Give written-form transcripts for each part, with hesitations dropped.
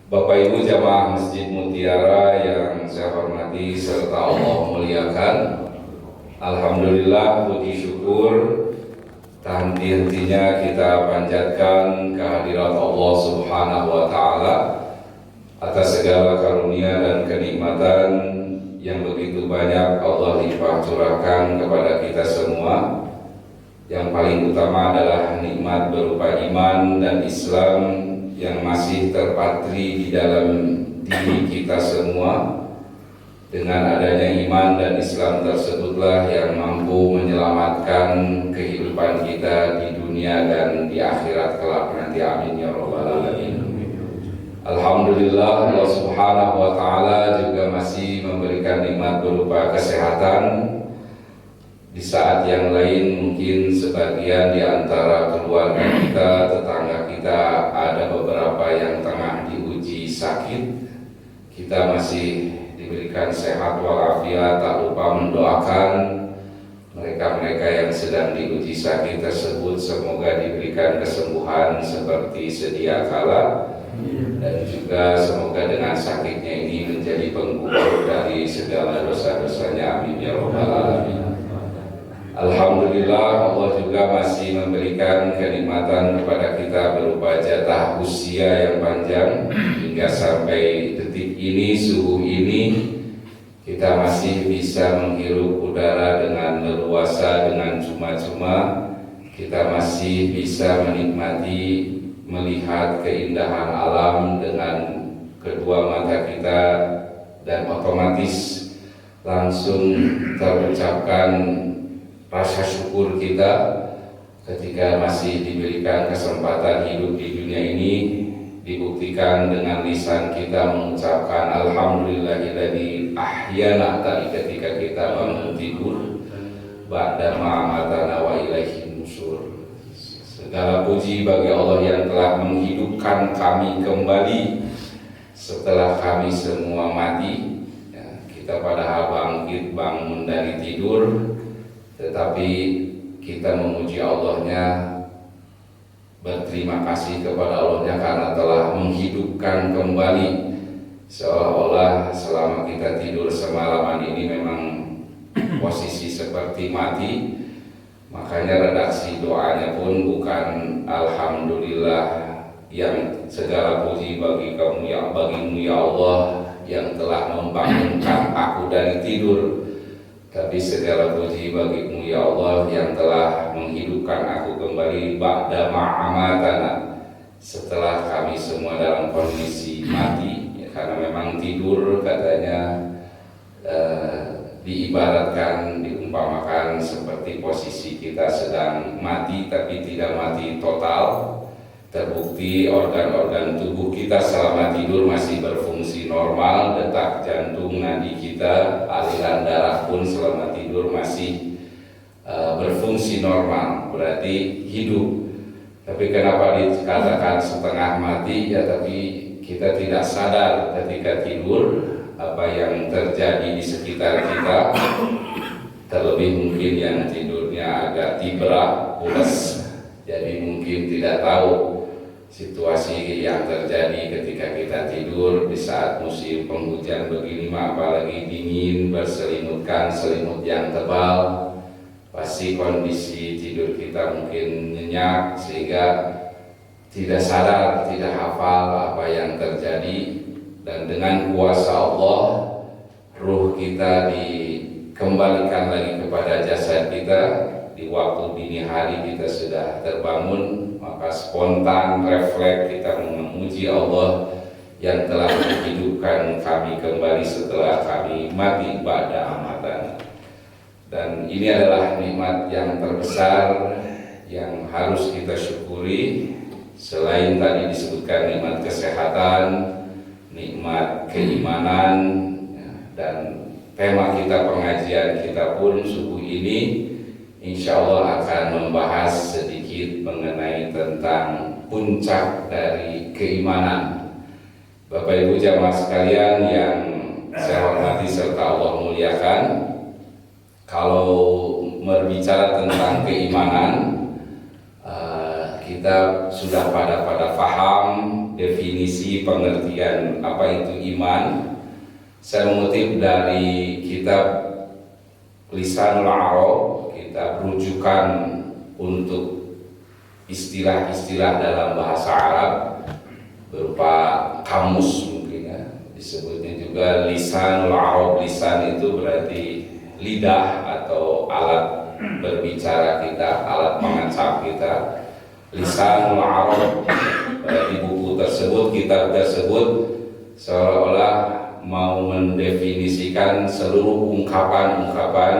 Bapak Ibu jamaah Masjid Mutiara yang saya hormati serta Allah muliakan. Alhamdulillah, puji syukur tak henti-hentinya kita panjatkan kehadirat Allah Subhanahu wa Ta'ala atas segala karunia dan kenikmatan yang begitu banyak Allah limpah curahkan kepada kita semua. Yang paling utama adalah nikmat berupa iman dan Islam yang masih terpatri di dalam diri kita semua. Dengan adanya iman dan Islam tersebutlah yang mampu menyelamatkan kehidupan kita di dunia dan di akhirat kelak nanti. Amin ya rabbal alamin. Alhamdulillah, Allah Subhanahu wa Ta'ala juga masih memberikan nikmat berupa kesehatan. Di saat yang lain mungkin sebagian di antara keluarga kita, tetangga kita ada beberapa yang tengah diuji sakit. Kita masih diberikan sehat walafiat, tak lupa mendoakan mereka-mereka yang sedang diuji sakit tersebut semoga diberikan kesembuhan seperti sedia kala, dan juga semoga dengan sakitnya ini menjadi penggugur dari segala dosa-dosanya. Amin ya rabbal alamin. Alhamdulillah, Allah juga masih memberikan kenikmatan kepada kita berupa jatah usia yang panjang hingga sampai detik ini, suhu ini kita masih bisa menghirup udara dengan leluasa, dengan cuma-cuma. Kita masih bisa menikmati melihat keindahan alam dengan kedua mata kita, dan otomatis langsung terucapkan rasa syukur kita ketika masih diberikan kesempatan hidup di dunia ini, dibuktikan dengan lisan kita mengucapkan alhamdulillahilladzi ahyana tadi ketika kita bangun tidur, ba'da ma'amatana wa ilaihin nusyur. Segala puji bagi Allah yang telah menghidupkan kami kembali setelah kami semua mati. Ya, kita padahal bangkit bangun dari tidur, tetapi kita memuji Allahnya, berterima kasih kepada Allahnya karena telah menghidupkan kembali, seolah-olah selama kita tidur semalaman ini memang posisi seperti mati. Makanya redaksi doanya pun bukan alhamdulillah yang segala puji bagimu ya Allah yang telah membangunkan aku dari tidur, tapi segala puji bagimu ya Allah yang telah menghidupkan aku kembali ba'da ma'amatana, setelah kami semua dalam kondisi mati. Ya, karena memang tidur katanya diibaratkan, diumpamakan seperti posisi kita sedang mati tapi tidak mati total. Terbukti organ-organ tubuh kita selama tidur masih berfungsi normal, detak jantung, nadi kita, aliran darah pun selama tidur masih berfungsi normal, berarti hidup. Tapi kenapa dikatakan setengah mati? Ya, tapi kita tidak sadar ketika tidur apa yang terjadi di sekitar kita. Terlebih mungkin yang tidurnya agak tibra, pulas, jadi mungkin tidak tahu situasi yang terjadi ketika kita tidur di saat musim penghujan begini, apalagi dingin, berselimutkan selimut yang tebal, pasti kondisi tidur kita mungkin nyenyak sehingga tidak sadar, tidak hafal apa yang terjadi. Dan dengan kuasa Allah, ruh kita dikembalikan lagi kepada jasad kita. Di waktu dini hari kita sudah terbangun, maka spontan refleks kita memuji Allah yang telah menghidupkan kami kembali setelah kami mati ba'da amatan. Dan ini adalah nikmat yang terbesar yang harus kita syukuri. Selain tadi disebutkan nikmat kesehatan, nikmat keimanan, dan tema kita pengajian kita pun subuh ini insya Allah akan membahas sedikit mengenai tentang puncak dari keimanan. Bapak Ibu jamaah sekalian yang saya hormati serta Allah muliakan, kalau berbicara tentang keimanan, kita sudah pada paham definisi pengertian apa itu iman, saya mengutip dari kitab Lisanul Arab, kitab rujukan untuk istilah-istilah dalam bahasa Arab berupa kamus mungkin ya, disebutnya juga Lisanul Arab. Lisan itu berarti lidah atau alat berbicara kita, alat mengucap kita. Lisanul Arab berarti buku tersebut, kitab tersebut seolah-olah mau mendefinisikan seluruh ungkapan-ungkapan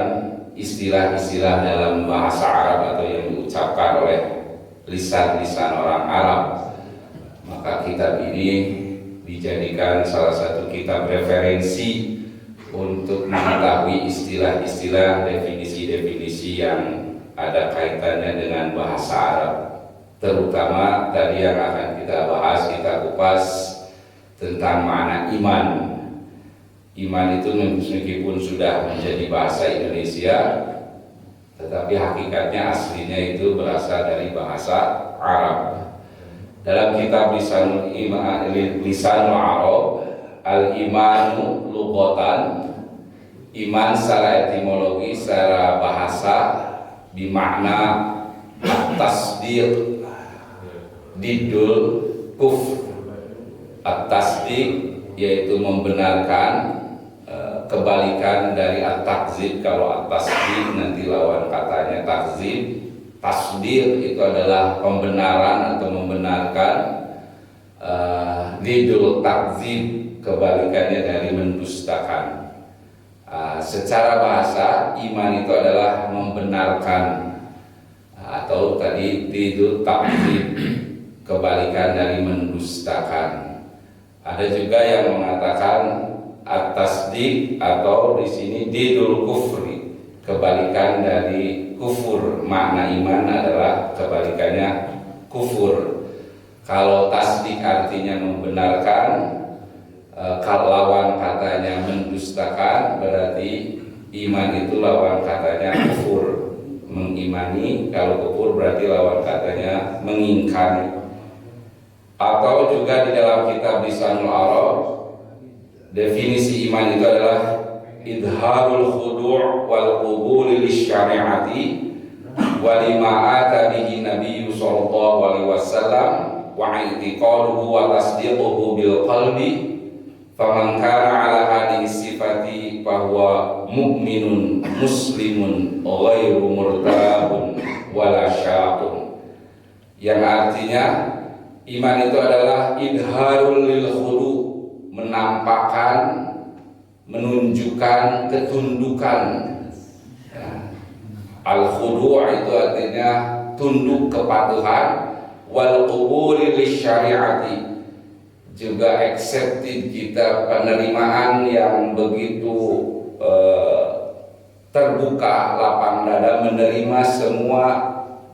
istilah-istilah dalam bahasa Arab atau yang diucapkan oleh lisan-lisan orang Arab. Maka kitab ini dijadikan salah satu kitab referensi untuk mengetahui istilah-istilah, definisi-definisi yang ada kaitannya dengan bahasa Arab. Terutama tadi yang akan kita bahas, kita kupas tentang makna iman. Iman itu meskipun sudah menjadi bahasa Indonesia, tetapi hakikatnya aslinya itu berasal dari bahasa Arab. Dalam kitab Lisanul Arab, al-imanu lughatan, iman secara etimologi, secara bahasa bermakna at-tasdiq, didul kufr. At-tasdiq yaitu membenarkan, kebalikan dari at-takzib. Kalau at-tasdiq nanti lawan katanya takzib. Tasdir itu adalah pembenaran atau membenarkan. Didul takzib kebalikannya dari mendustakan. Secara bahasa iman itu adalah membenarkan, atau tadi didul takzib kebalikan dari mendustakan. Ada juga yang mengatakan at-tasdiq atau di sini didul kufri, kebalikan dari kufur. Makna iman adalah kebalikannya kufur. Kalau tasdik artinya membenarkan, kalau lawan katanya mendustakan, berarti iman itu lawan katanya kufur, mengimani. Kalau kufur berarti lawan katanya mengingkari. Atau juga di dalam kitab Lisanul Arab, definisi iman itu adalah idharul khudu' wal qubul lisyari'ati wa lima ata bihi nabiyyu sallallahu alaihi wasallam wa i'tiqaduhu wa tasdiquhu bil qalbi faman kana ala hadhihi sifati fa huwa mu'minun muslimun ghairu murtabun wala syaqun. Yang artinya iman itu adalah idharul lil khudu', menampakkan, menunjukkan ketundukan. Al-khudu' itu artinya tunduk kepatuhan. Wal qubuli lisyari'ati, juga accepted kita, penerimaan yang begitu terbuka, lapang dada, menerima semua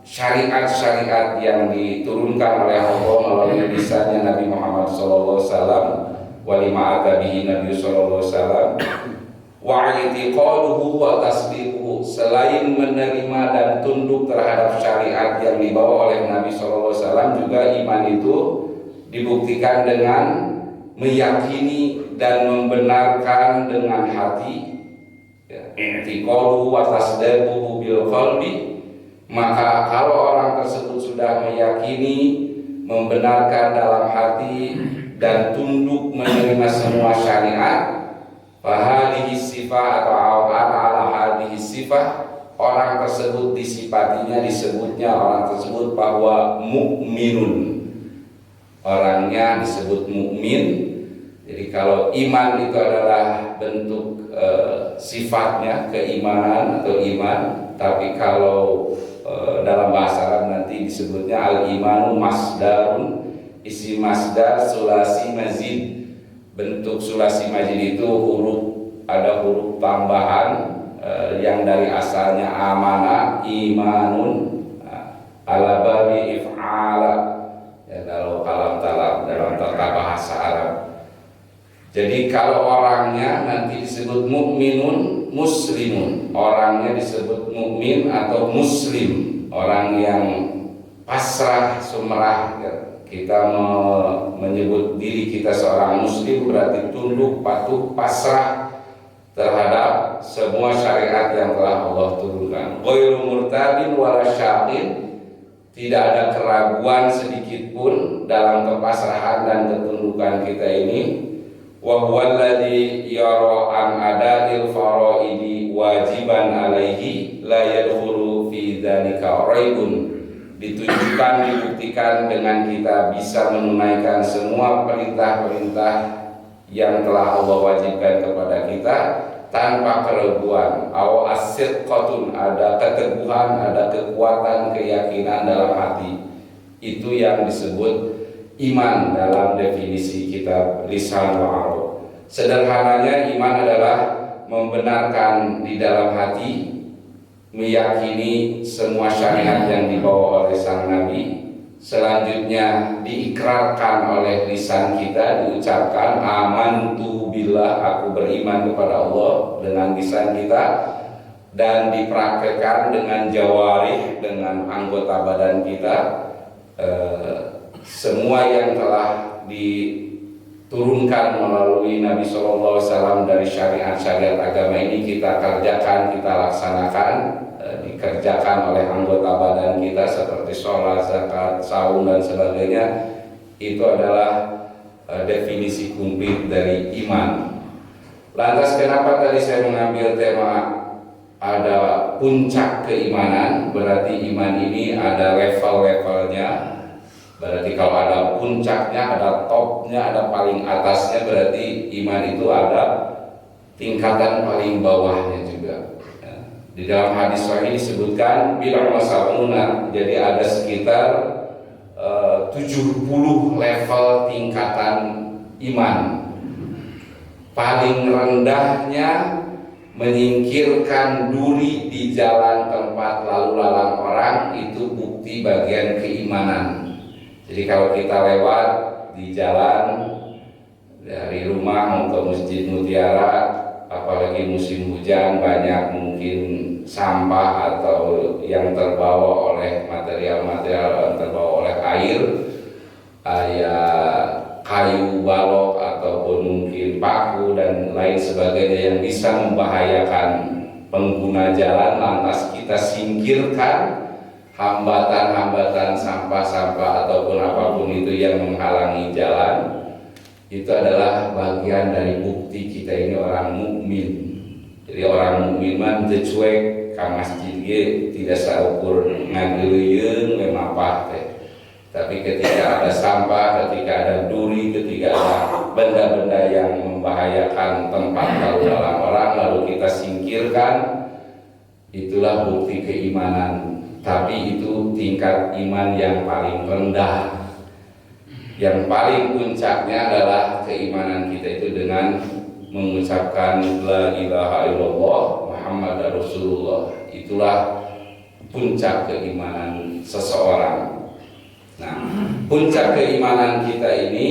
syariat-syariat yang diturunkan oleh Allah melalui lisannya Nabi Muhammad SAW. Walima atabihi Nabi sallallahu alaihi wasallam wa i'tiqaduhu wa tasdiquhu, selain menerima dan tunduk terhadap syariat yang dibawa oleh Nabi sallallahu alaihi wasallam, juga iman itu dibuktikan dengan meyakini dan membenarkan dengan hati. I'tiqaduhu wa tasdiquhu bil qalbi, maka kalau orang tersebut sudah meyakini, membenarkan dalam hati dan tunduk menerima semua syariat, fahadihi sifah atau ala hadihi sifah, orang tersebut disifatinya, disebutnya orang tersebut bahwa mukminun, orangnya disebut mukmin. Jadi kalau iman itu adalah bentuk sifatnya, keimanan atau iman. Tapi kalau dalam bahasa Arab nanti disebutnya al-imanu masdarun, isi masdar sulasi mazid. Bentuk sulasi mazid itu ada huruf tambahan yang dari asalnya amana, imanun, ala babi if'ala, ya, kalau kalam talab dalam tata bahasa Arab. Jadi kalau orangnya nanti disebut mukminun muslimun, orangnya disebut mukmin atau muslim, orang yang pasrah sumerah Kita menyebut diri kita seorang muslim berarti tunduk, patuh, pasrah terhadap semua syariat yang telah Allah turunkan. Ghairu murtabin wala syaqin, tidak ada keraguan sedikit pun dalam kepasrahan dan ketundukan kita ini. Wa huwa alladzi yara an ada'il faraidi wajiban alaihi la yadkhulu fi dzalika raibun. Ditunjukkan, dibuktikan dengan kita bisa menunaikan semua perintah-perintah yang telah Allah wajibkan kepada kita tanpa keraguan. Aw as-sidqatun, ada keteguhan, ada kekuatan, keyakinan dalam hati. Itu yang disebut iman dalam definisi kitab Lisan Wa'arab. Sederhananya, iman adalah membenarkan di dalam hati, meyakini semua syariat yang dibawa oleh sang Nabi. Selanjutnya diikrarkan oleh lisan kita, diucapkan amantu billah, aku beriman kepada Allah dengan lisan kita, dan dipraktekkan dengan jawarih, dengan anggota badan kita. Semua yang telah diturunkan melalui Nabi SAW dari syariat-syariat agama ini kita kerjakan, kita laksanakan, dikerjakan oleh anggota badan kita seperti sholat, zakat, saum dan sebagainya. Itu adalah definisi komplit dari iman. Lantas kenapa tadi saya mengambil tema ada puncak keimanan? Berarti iman ini ada level-levelnya. Berarti kalau ada puncaknya, ada topnya, ada paling atasnya, berarti iman itu ada tingkatan paling bawahnya juga. Di dalam hadis sahih disebutkan bid'ah mas'amuna, jadi ada sekitar 70 level tingkatan iman. Paling rendahnya menyingkirkan duri di jalan tempat lalu lalang orang, itu bukti bagian keimanan. Jadi kalau kita lewat di jalan dari rumah mau ke Masjid Mutiara, apalagi musim hujan, banyak mungkin sampah atau yang terbawa oleh material-material yang terbawa oleh air, kayu balok ataupun mungkin paku dan lain sebagainya yang bisa membahayakan pengguna jalan. Lantas kita singkirkan hambatan-hambatan, sampah-sampah ataupun apapun itu yang menghalangi jalan. Itu adalah bagian dari bukti kita ini orang mukmin. Jadi orang mukmin mah teu cuek ka masjid ge, tidak saukur ngageleuyeung memang teh. Tapi ketika ada sampah, ketika ada duri, ketika ada benda-benda yang membahayakan tempat lalu lalang orang, lalu kita singkirkan, itulah bukti keimanan. Tapi itu tingkat iman yang paling rendah. Yang paling puncaknya adalah keimanan kita itu dengan mengucapkan la ilaha illallah Muhammad Rasulullah. Itulah puncak keimanan seseorang. Nah, puncak keimanan kita ini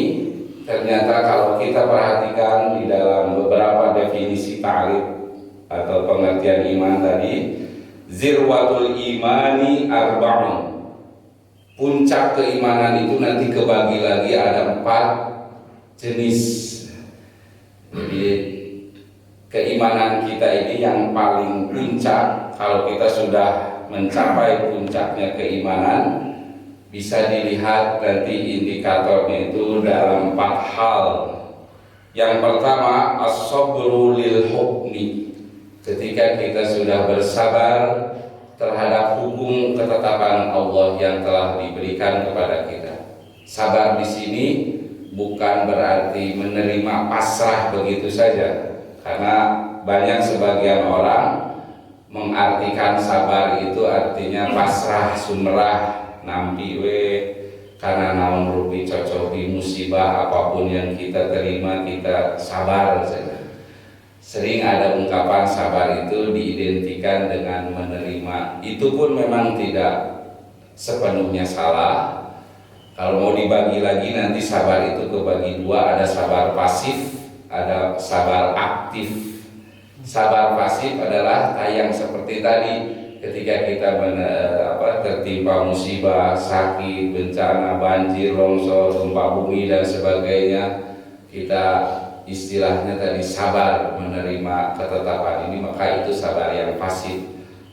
ternyata kalau kita perhatikan di dalam beberapa definisi ta'rif atau pengertian iman tadi, zirwatul imani arba'un. Puncak keimanan itu nanti kebagi lagi ada 4 jenis. Jadi keimanan kita ini yang paling puncak, kalau kita sudah mencapai puncaknya keimanan, bisa dilihat nanti indikatornya itu dalam 4 hal. Yang pertama, as-sabru lil hukmi. Ketika kita sudah bersabar terhadap hukum ketetapan Allah yang telah diberikan kepada kita. Sabar di sini bukan berarti menerima pasrah begitu saja, karena banyak sebagian orang mengartikan sabar itu artinya pasrah, sumerah, nampi we, karena naon rupi cocoki musibah apapun yang kita terima kita sabar saja. Sering ada ungkapan sabar itu diidentikan dengan menerima. Itu pun memang tidak sepenuhnya salah. Kalau mau dibagi lagi nanti sabar itu kebagi 2, ada sabar pasif, ada sabar aktif. Sabar pasif adalah yang seperti tadi, ketika kita tertimpa musibah, sakit, bencana, banjir, longsor, gempa bumi dan sebagainya, kita istilahnya tadi sabar menerima ketetapan ini, maka itu sabar yang pasif.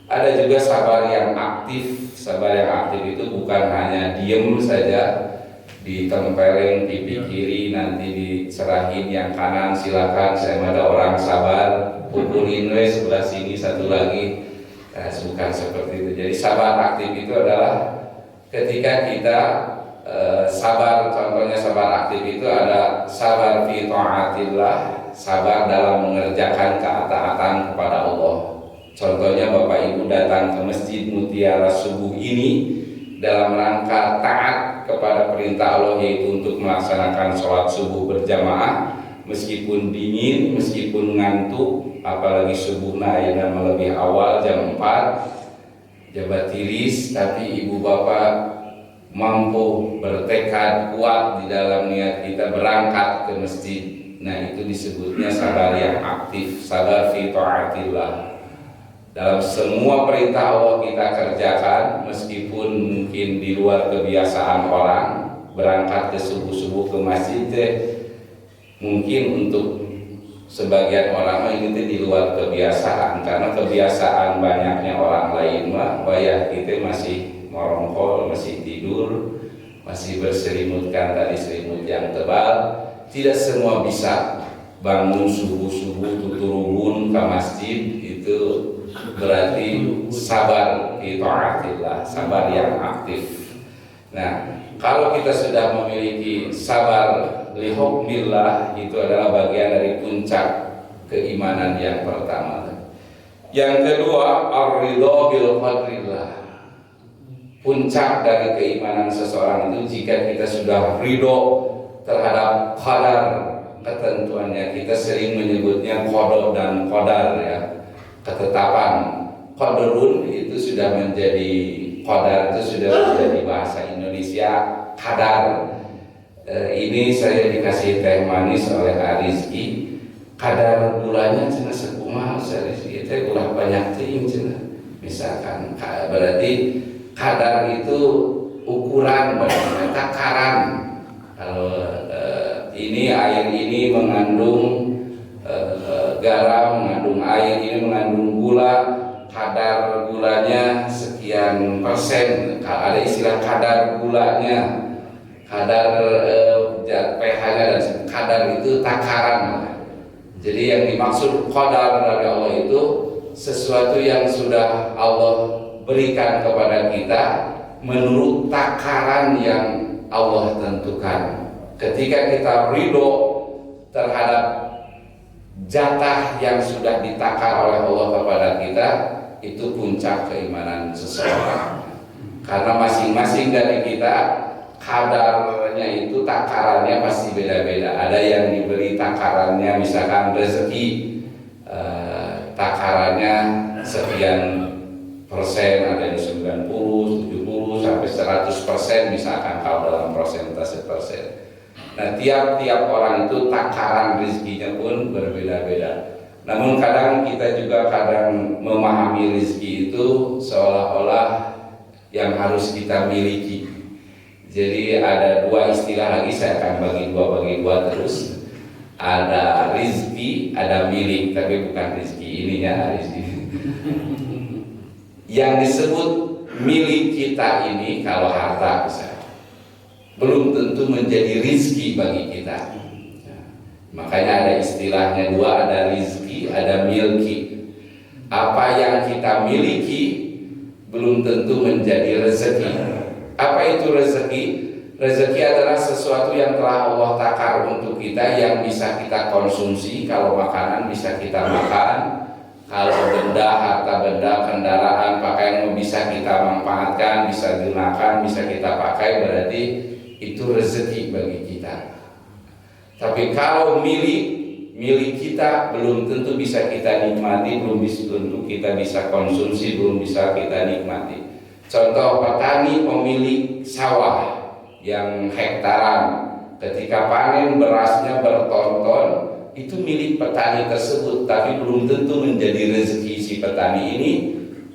Ada juga sabar yang aktif. Sabar yang aktif itu bukan hanya diem saja, ditempelin pipi kiri, nanti diserahin yang kanan, silakan saya ada orang sabar, pukulin sebelah sini satu lagi. Nah, bukan seperti itu. Jadi sabar aktif itu adalah ketika kita sabar, contohnya sabar aktif itu ada sabar fi ta'atillah, sabar dalam mengerjakan ketaatan kepada Allah. Contohnya Bapak Ibu datang ke Masjid Mutiara subuh ini dalam rangka taat kepada perintah Allah, yaitu untuk melaksanakan sholat subuh berjamaah, meskipun dingin, meskipun ngantuk, apalagi subuhnya yang lebih awal jam 4, jabat tiris, tapi ibu bapak mampu bertekad kuat di dalam niat kita berangkat ke masjid. Nah, itu disebutnya sabar yang aktif, sabar fi ta'atillah. Dalam semua perintah Allah kita kerjakan, meskipun mungkin di luar kebiasaan orang, berangkat ke subuh-subuh ke masjid mungkin untuk sebagian orang ini di luar kebiasaan, karena kebiasaan banyaknya orang lain mah bayar kita masih morongkol, masih tidur, masih berselimutkan tadi selimut yang tebal. Tidak semua bisa bangun subuh-subuh tuturubun ke masjid. Itu berarti sabar fi ta'atillah, sabar yang aktif. Nah, kalau kita sudah memiliki sabar li hukmillah, itu adalah bagian dari puncak keimanan yang pertama. Yang kedua, ar-ridha bil qadrillah. Puncak dari keimanan seseorang itu jika kita sudah ridho terhadap qadar, ketentuannya. Kita sering menyebutnya qada dan qadar, ya, ketetapan. Qadarun itu sudah menjadi, qadar itu sudah menjadi bahasa Indonesia kadar. Ini saya dikasih teh manis oleh Arizki, kadar gulanya cina sekumaha Arizki, teh gula banyak ting cina. Misalkan berarti kadar itu ukuran, berarti takaran. Kalau ini air ini mengandung garam, mengandung air ini mengandung gula, kadar gulanya sekian persen. Ada istilah kadar gulanya, kadar pH-nya, dan kadar itu takaran. Jadi yang dimaksud qadar dari Allah itu sesuatu yang sudah Allah berikan kepada kita menurut takaran yang Allah tentukan. Ketika kita ridho terhadap jatah yang sudah ditakar oleh Allah kepada kita, itu puncak keimanan seseorang. Karena masing-masing dari kita kadarnya itu, takarannya pasti beda-beda. Ada yang diberi takarannya, misalkan rezeki, takarannya sekian persen, ada yang 90, 70 sampai 100% misalkan kalau dalam persentase persen. Nah, tiap-tiap orang itu takaran rezekinya pun berbeda-beda. Namun kadang kita juga memahami rezeki itu seolah-olah yang harus kita miliki. Jadi ada dua istilah lagi, saya akan bagi dua terus. Ada rezeki, ada milik, tapi bukan rezeki ininya, rezeki. Yang disebut milik kita ini, kalau harta misalnya, belum tentu menjadi rizki bagi kita. Makanya ada istilahnya dua, ada rizki, ada milki. Apa yang kita miliki belum tentu menjadi rezeki. Apa itu rezeki? Rezeki adalah sesuatu yang telah Allah takar untuk kita, yang bisa kita konsumsi. Kalau makanan bisa kita makan, kalau benda, harta benda, kendaraan, pakaian bisa kita manfaatkan, bisa digunakan, bisa kita pakai, berarti itu rezeki bagi kita. Tapi kalau milik kita belum tentu bisa kita nikmati, belum tentu kita bisa konsumsi, belum bisa kita nikmati. Contoh, petani pemilik sawah yang hektaran, ketika panen berasnya berton-ton, itu milik petani tersebut, tapi belum tentu menjadi rezeki si petani ini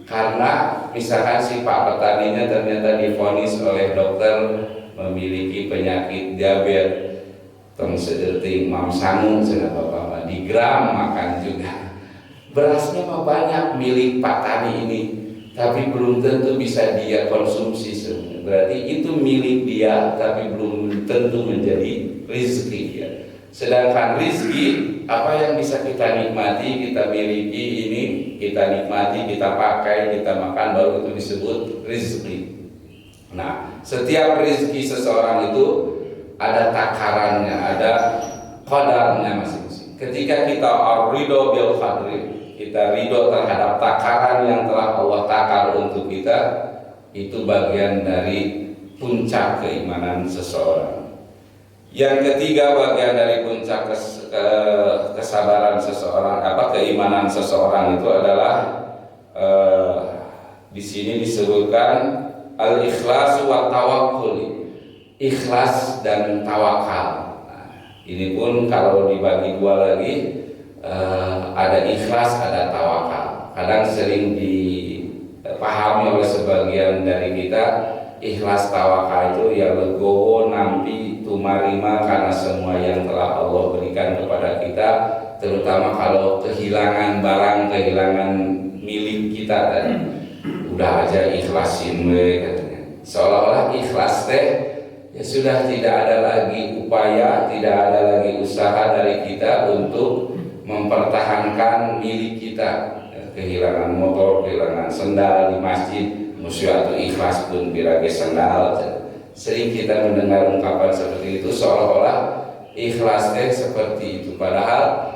Karena misalkan si Pak petaninya ternyata divonis oleh dokter memiliki penyakit diabetes, tong sedeting mam sangu cenah bapak di gram makan juga. Berasnya mah banyak milik Pak Tani ini, tapi belum tentu bisa dia konsumsi semua. Berarti itu milik dia, tapi belum tentu menjadi rezeki dia. Sedangkan rezeki, apa yang bisa kita nikmati, kita miliki ini, kita nikmati, kita pakai, kita makan, baru itu disebut rezeki. Nah, setiap rezeki seseorang itu ada takarannya, ada qadarnya masing-masing. Ketika kita ridho bil qadri, kita ridho terhadap takaran yang telah Allah takar untuk kita, itu bagian dari puncak keimanan seseorang. Yang ketiga, bagian dari puncak kesabaran seseorang, keimanan seseorang itu adalah di sini disebutkan al-ikhlas wa tawakkul, ikhlas dan tawakal. Nah, ini pun kalau dibagi dua lagi, ada ikhlas, ada tawakal. Kadang sering dipahami oleh sebagian dari kita, ikhlas tawakal itu ya legowo nampi tumarima karena semua yang telah Allah berikan kepada kita, terutama kalau kehilangan barang, kehilangan milik kita tadi, udah aja ikhlasin we katanya. Seolah-olah ikhlas teh ya sudah tidak ada lagi upaya, tidak ada lagi usaha dari kita untuk mempertahankan milik kita. Kehilangan motor, kehilangan sendal di masjid, musyatu ikhlas pun birage sendal. Sering kita mendengar ungkapan seperti itu, seolah-olah ikhlas seperti itu. Padahal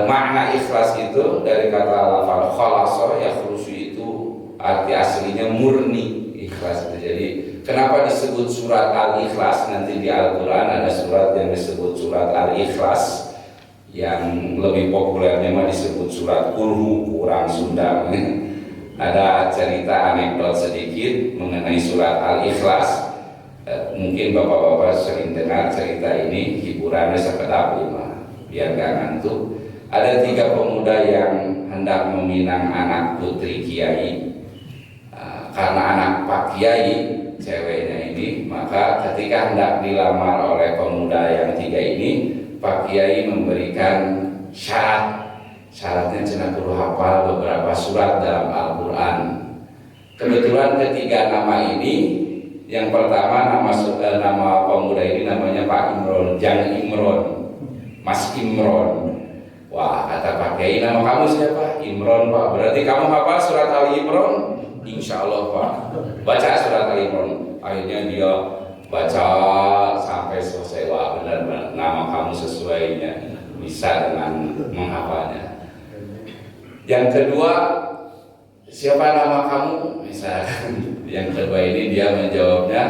makna ikhlas itu dari kata lafal khalasa, ya khulusu itu arti aslinya murni ikhlas. Jadi kenapa disebut surat Al-Ikhlas? Nanti di Al-Quran ada surat yang disebut surat Al-Ikhlas, yang lebih populernya mah disebut surat Kulhu, kurang Sunda. Ada cerita anekdot sedikit mengenai surat Al-Ikhlas. Mungkin bapak-bapak sering dengar cerita ini, hiburannya sekedap biar gak ngantuk. Ada 3 pemuda yang hendak meminang anak putri kiai. Karena anak Pak Kiai ceweknya ini, maka ketika hendak dilamar oleh pemuda yang 3 ini, Pak Kiai memberikan syaratnya cenah kudu hafal beberapa surat dalam Al-Quran. Kebetulan ketiga nama ini, yang pertama nama pemuda ini namanya Pak Imron, Jang Imron, Mas Imron. Wah, kata Pak Kiai, nama kamu siapa? Imron, Pak. Berarti kamu hafal surat Ali Imron? Insya Allah, Pak. Baca surat Ali Imron. Akhirnya dia baca sampai selesai. Wah, benar-benar nama kamu sesuainya, bisa dengan menghafalnya. Yang kedua, siapa nama kamu? Misalkan yang kedua ini dia menjawabnya,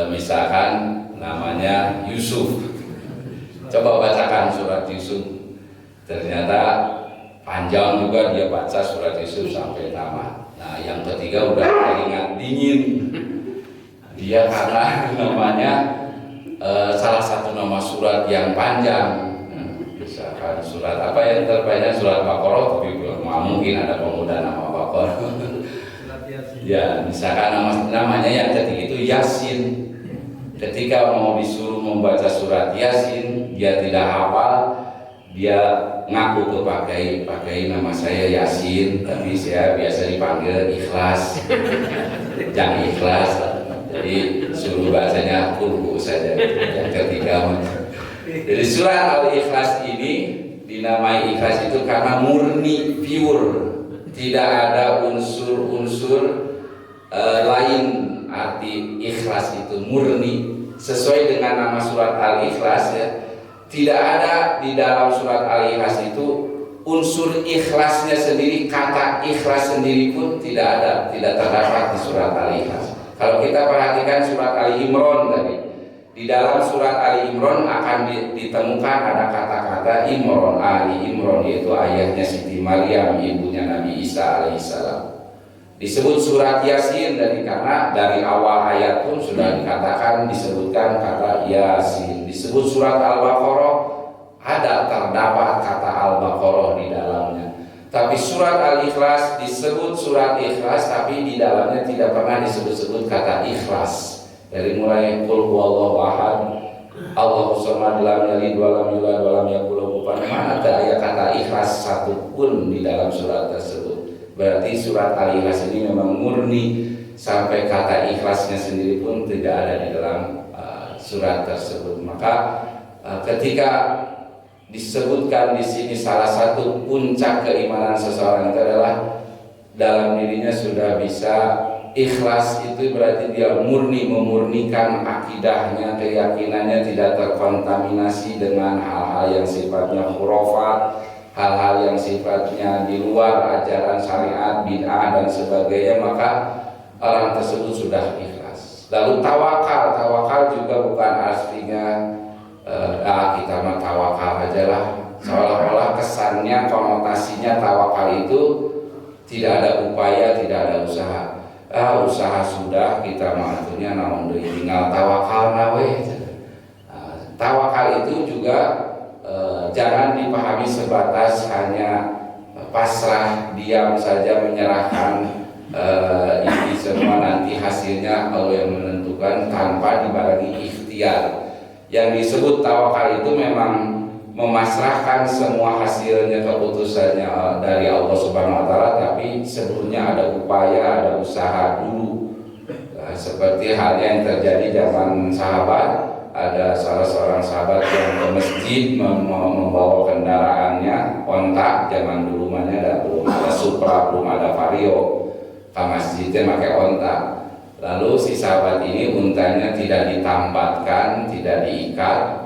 misalkan namanya Yusuf. Coba bacakan surat Yusuf. Ternyata panjang juga, dia baca surat Yusuf sampai tamat. Nah, yang ketiga udah keringat dingin. Dia karena namanya salah satu nama surat yang panjang. Misalkan surat apa yang terpanjang, surat Baqarah, tapi mungkin ada pemuda nama Baqarah. Ya, misalkan namanya yang ketiga itu Yasin. Ketika mau disuruh membaca surat Yasin, dia tidak hafal, dia ngaku ke Pak Kiai, nama saya Yasin, tapi saya biasa dipanggil Ikhlas. Jangan Ikhlas. Jadi suruh bacanya Kulhu saja. Yang ketiga. Jadi surat Al-Ikhlas ini dinamai ikhlas itu karena murni, pure, tidak ada unsur-unsur lain. Arti ikhlas itu murni, sesuai dengan nama surat Al-Ikhlas ya. Tidak ada di dalam surat Al-Ikhlas itu unsur ikhlasnya sendiri, kata ikhlas sendiri pun tidak ada, tidak terdapat di surat Al-Ikhlas. Kalau kita perhatikan surat Ali Imran tadi, di dalam surat Ali Imran akan ditemukan ada kata-kata Imran, Ali Imran, yaitu ayahnya Siti Maryam, ibunya Nabi Isa alaihissalam. Disebut surat Yasin karena dari awal ayat pun sudah dikatakan, disebutkan kata Yasin. Disebut surat Al-Baqarah, terdapat kata Al-Baqarah di dalamnya. Tapi surat Al-Ikhlas disebut surat ikhlas, tapi di dalamnya tidak pernah disebut-sebut kata ikhlas. Dari mulai qul huwallahu ahad, Allahu samad, lam yalid wa lam yulad wa lam yakul lahu kufuwan ahad, mana ada ayat kata ikhlas satu pun di dalam surat tersebut. Berarti surat Al-Ikhlas ini memang murni, sampai kata ikhlasnya sendiri pun tidak ada di dalam surat tersebut. Maka ketika disebutkan di sini salah satu puncak keimanan seseorang itu adalah dalam dirinya sudah bisa ikhlas, itu berarti dia murni, memurnikan akidahnya, keyakinannya tidak terkontaminasi dengan hal-hal yang sifatnya khurafat, hal-hal yang sifatnya di luar ajaran syariat, bid'ah dan sebagainya, maka orang tersebut sudah ikhlas. Lalu tawakal juga bukan artinya kita mah tawakal aja lah, seolah-olah kesannya, konotasinya tawakal itu tidak ada upaya, tidak ada usaha. Usaha sudah, kita mah akhirnya namun tinggal tawakal nawe. Tawakal itu juga jangan dipahami sebatas hanya pasrah, diam saja, menyerahkan ini semua nanti hasilnya Allah yang menentukan tanpa dibarengi ikhtiar. Yang disebut tawakal itu memang memasrahkan semua hasilnya, keputusannya dari Allah Subhanahu wa taala, tapi sebelumnya ada upaya, ada usaha dulu. Seperti halnya yang terjadi zaman sahabat, ada salah seorang sahabat yang ke masjid membawa kendaraannya onta. Zaman dulu mana belum ada Supra, belum ada Vario, ke masjidnya pakai onta. Lalu si sahabat ini untanya tidak ditambatkan, tidak diikat,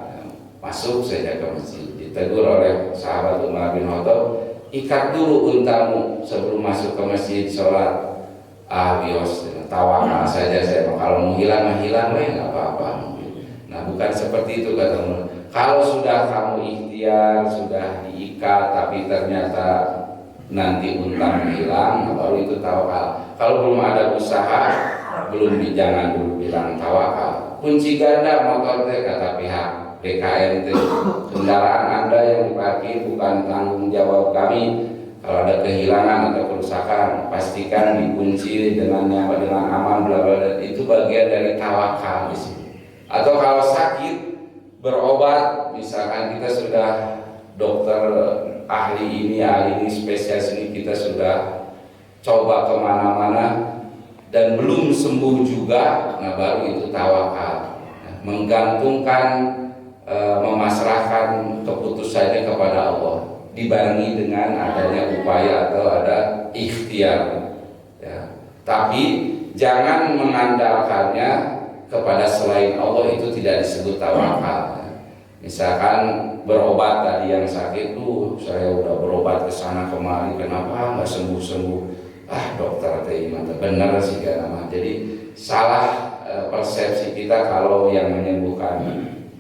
masuk saja ke masjid. Ditegur oleh sahabat Umar bin Khattab, ikat dulu untamu sebelum masuk ke masjid sholat. Bios, tawakal saja saya, kalau mau hilang hilang, nggak apa-apa. Nah, bukan seperti itu kata Umar. Kalau sudah kamu ikhtiar, sudah diikat, tapi ternyata nanti untamu hilang, baru itu tawakal. Kalau belum ada usaha, belum, jangan dulu bilang tawakal. Kunci ganda motor teh kata pihak BKN teh, kendaraan Anda yang diparkir bukan tanggung jawab kami. Kalau ada kehilangan atau kerusakan, pastikan dikunci dengan nyaman, dengan aman, bla bla. Itu bagian dari tawakal di sini. Atau kalau sakit berobat, misalkan kita sudah dokter ahli ini, spesialis ini, kita sudah coba kemana-mana dan belum sembuh juga, nah baru itu tawakal. Menggantungkan, memasrahkan keputusannya kepada Allah, dibarengi dengan adanya upaya atau ada ikhtiar. Ya. Tapi jangan mengandalkannya kepada selain Allah, itu tidak disebut tawakal. Misalkan berobat tadi yang sakit, saya udah berobat ke sana kemari, kenapa nggak sembuh-sembuh? Dokter teh benar sih kan nama. Jadi salah persepsi kita kalau yang menyembuhkan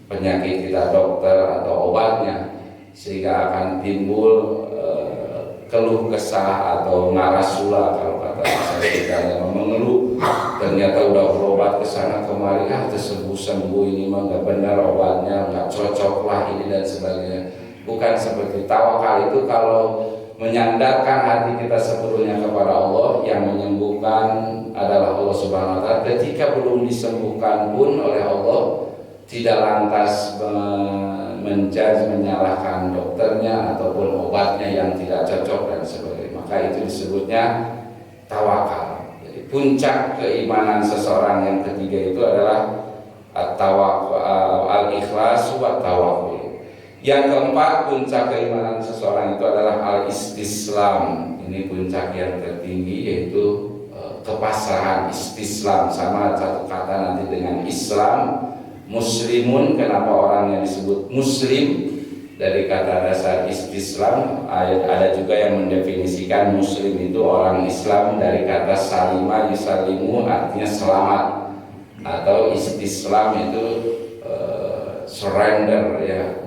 penyakit kita dokter atau obatnya, sehingga akan timbul keluh kesah atau ngarasula kalau kata saya, kita yang mengeluh ternyata udah berobat ke sana kemari, sembuh ini mah nggak benar obatnya, nggak cocok lah ini dan sebagainya. Bukan seperti tawakal itu kalau menyandarkan hati kita sepenuhnya kepada Allah, yang menyembuhkan adalah Allah Subhanahu wa taala. Ketika belum disembuhkan pun oleh Allah, tidak lantas menyalahkan dokternya ataupun obatnya yang tidak cocok dan sebagainya. Maka itu disebutnya tawakal. Jadi puncak keimanan seseorang yang ketiga itu adalah al-ikhlas wa tawakkul. Yang keempat, puncak keimanan seseorang itu adalah al-istislam. Ini puncak yang tertinggi, yaitu kepasrahan. Istislam sama satu kata nanti dengan Islam. Muslimun, kenapa orang yang disebut muslim? Dari kata dasar istislam. Ada juga yang mendefinisikan muslim itu orang Islam dari kata salima yusalimu, artinya selamat. Atau istislam itu surrender, ya,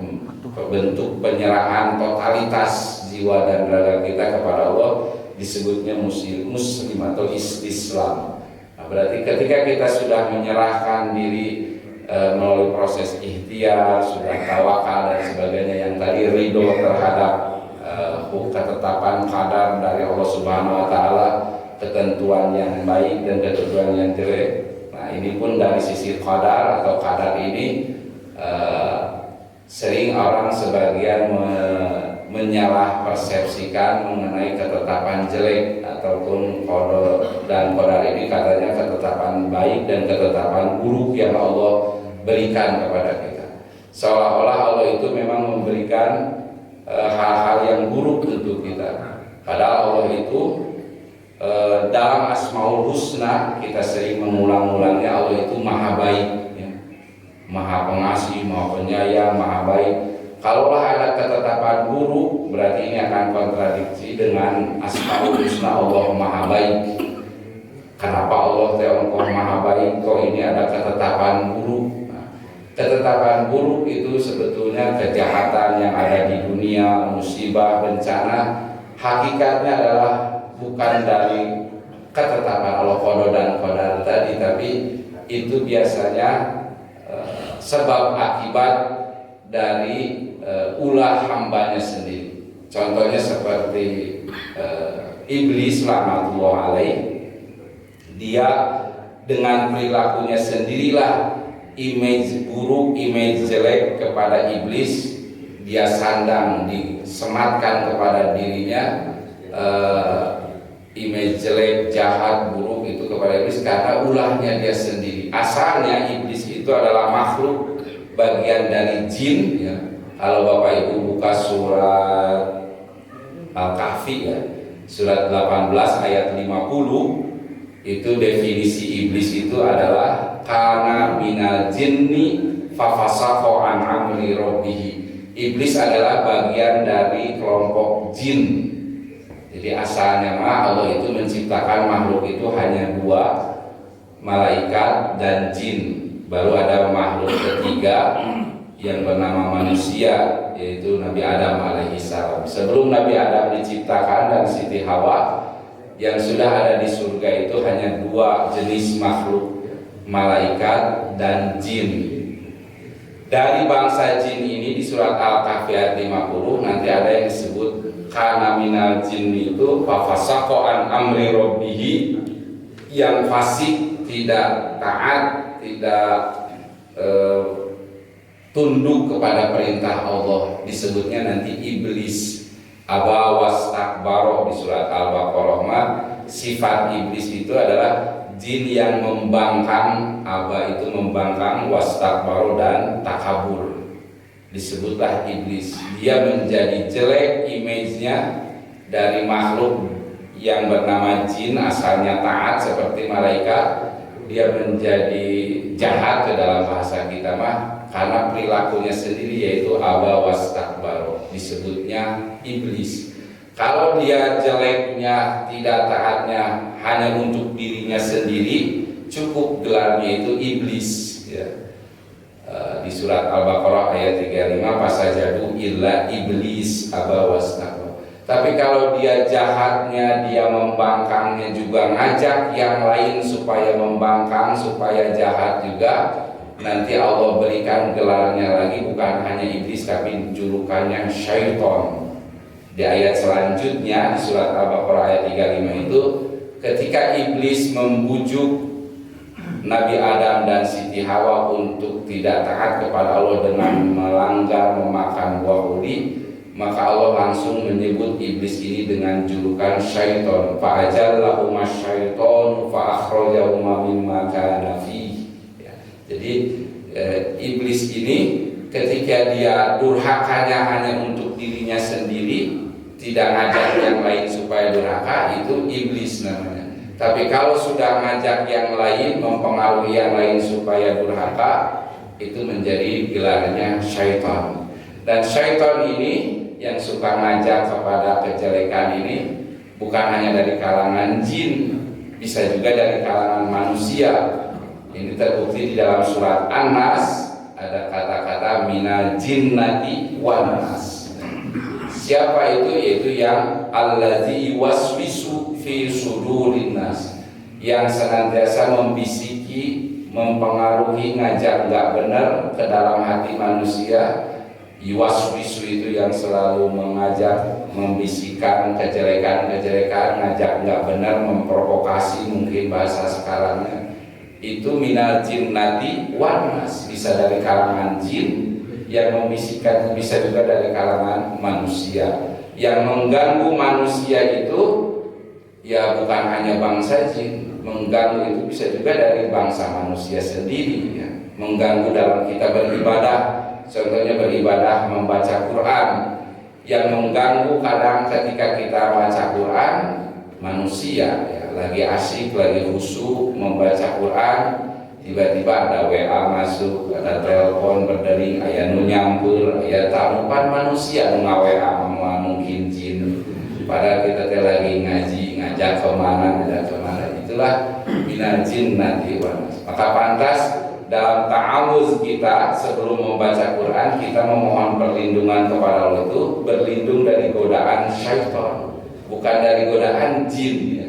bentuk penyerahan totalitas jiwa dan raga kita kepada Allah, disebutnya muslim atau istislam. Nah, berarti ketika kita sudah menyerahkan diri melalui proses ikhtiar, sudah tawakal dan sebagainya, yang tadi ridho terhadap ketetapan qadar dari Allah Subhanahu wa taala, ketentuan yang baik dan ketentuan yang jelek. Nah, ini pun dari sisi qadar atau qadar ini sering orang sebagian menyalah persepsikan mengenai ketetapan jelek ataupun qadar, dan qadar ini katanya ketetapan baik dan ketetapan buruk yang Allah berikan kepada kita. Seolah-olah Allah itu memang memberikan hal-hal yang buruk untuk kita. Padahal Allah itu dalam Asmaul Husna kita sering mengulang-ulangnya, Allah itu maha baik, ya. Maha pengasih, maha penyayang, maha baik. Kalaulah ada ketetapan buruk, berarti ini akan kontradiksi dengan Asmaul Husna Allah maha baik. Kenapa Allah engkau maha baik, kok ini ada ketetapan buruk? Ketetapan buruk itu sebetulnya kejahatan yang ada di dunia, musibah, bencana. Hakikatnya adalah bukan dari ketetapan Allah qada dan qadar tadi, tapi itu biasanya sebab akibat dari ulah hambanya sendiri. Contohnya seperti iblis laknatullah alaih, dia dengan perilakunya sendirilah image buruk, image jelek kepada iblis dia sandang, disematkan kepada dirinya, image jelek, jahat, buruk itu kepada iblis karena ulahnya dia sendiri. Asalnya iblis itu adalah makhluk bagian dari jin, ya. Kalau Bapak Ibu buka surat Al-Kahfi, ya, surat 18 ayat 50, itu definisi iblis itu adalah kana minal jinni fafasaqa an amri rabbih. Iblis adalah bagian dari kelompok jin. Jadi asalnya Allah itu menciptakan makhluk itu hanya dua, malaikat dan jin. Baru ada makhluk ketiga yang bernama manusia, yaitu Nabi Adam alaihissalam. Sebelum Nabi Adam diciptakan dan Siti Hawa, yang sudah ada di surga itu hanya dua jenis makhluk, malaikat dan jin. Dari bangsa jin ini di surat Al-Kahfi ayat 50 nanti ada yang disebut kana minal jinni, itu fafasaqa an amri rabbih, yang fasik, tidak taat, tidak tunduk kepada perintah Allah, disebutnya nanti iblis. Aba wastakbaro di surat Al-Baqarah, sifat iblis itu adalah jin yang membangkang. Aba itu membangkang, wastakbaro dan takabur, disebutlah iblis. Dia menjadi jelek image-nya dari makhluk yang bernama jin, asalnya taat seperti malaikat, dia menjadi jahat ke dalam bahasa kita karena perilakunya sendiri, yaitu aba wastakbaro, disebutnya iblis. Kalau dia jeleknya, tidak taatnya hanya untuk dirinya sendiri, cukup gelarnya itu iblis, ya. Di surat Al-Baqarah ayat 35, fasajadu illa iblis aba wastakbaro. Tapi kalau dia jahatnya, dia membangkangnya juga, ngajak yang lain supaya membangkang, supaya jahat juga, nanti Allah berikan gelarnya lagi, bukan hanya iblis tapi julukannya syaiton. Di ayat selanjutnya di surat Al-Baqarah ayat 35 itu, ketika iblis membujuk Nabi Adam dan Siti Hawa untuk tidak taat kepada Allah dengan melanggar memakan buah uri, maka Allah langsung menyebut iblis ini dengan julukan syaiton. Fa'ajallahuma syaiton fa'akhrajahuma mimma kana fihi. Jadi iblis ini ketika dia durhakanya hanya untuk dirinya sendiri, tidak ngajak yang lain supaya durhaka, itu iblis namanya. Tapi kalau sudah ngajak yang lain, mempengaruhi yang lain supaya durhaka, itu menjadi gelarnya syaitan. Dan syaitan ini yang suka ngajak kepada kejelekan ini bukan hanya dari kalangan jin, bisa juga dari kalangan manusia. Ini terbukti di dalam surat An-Nas, ada kata-kata minal jinnati wan nas. Siapa itu? Yaitu yang allazi waswisu fi sudurin nas, yang senantiasa membisiki, mempengaruhi, ngajak nggak benar ke dalam hati manusia, Yuwaswisu itu yang selalu mengajak, membisikkan kejelekan-kejelekan, ngajak nggak benar, memprovokasi mungkin bahasa sekarangnya. Itu minal jinnati wan nas, bisa dari kalangan jin, yang membisikkan bisa juga dari kalangan manusia. Yang mengganggu manusia itu ya bukan hanya bangsa jin, mengganggu itu bisa juga dari bangsa manusia sendiri ya. Mengganggu dalam kita beribadah, contohnya beribadah membaca Quran. Yang mengganggu kadang ketika kita baca Quran, manusia ya, lagi asyik, lagi khusyuk membaca Quran, tiba-tiba ada WA masuk, ada telepon berdering, aya nu nyampur, aya tamupan manusia nu WA, mungkin jin. Padahal kita lagi ngaji, ngajak kemana. Itulah minal jinnati wan nas. Maka pantas dalam ta'awuz kita sebelum membaca Quran, kita memohon perlindungan kepada Allah itu berlindung dari godaan syaitan, bukan dari godaan jin ya.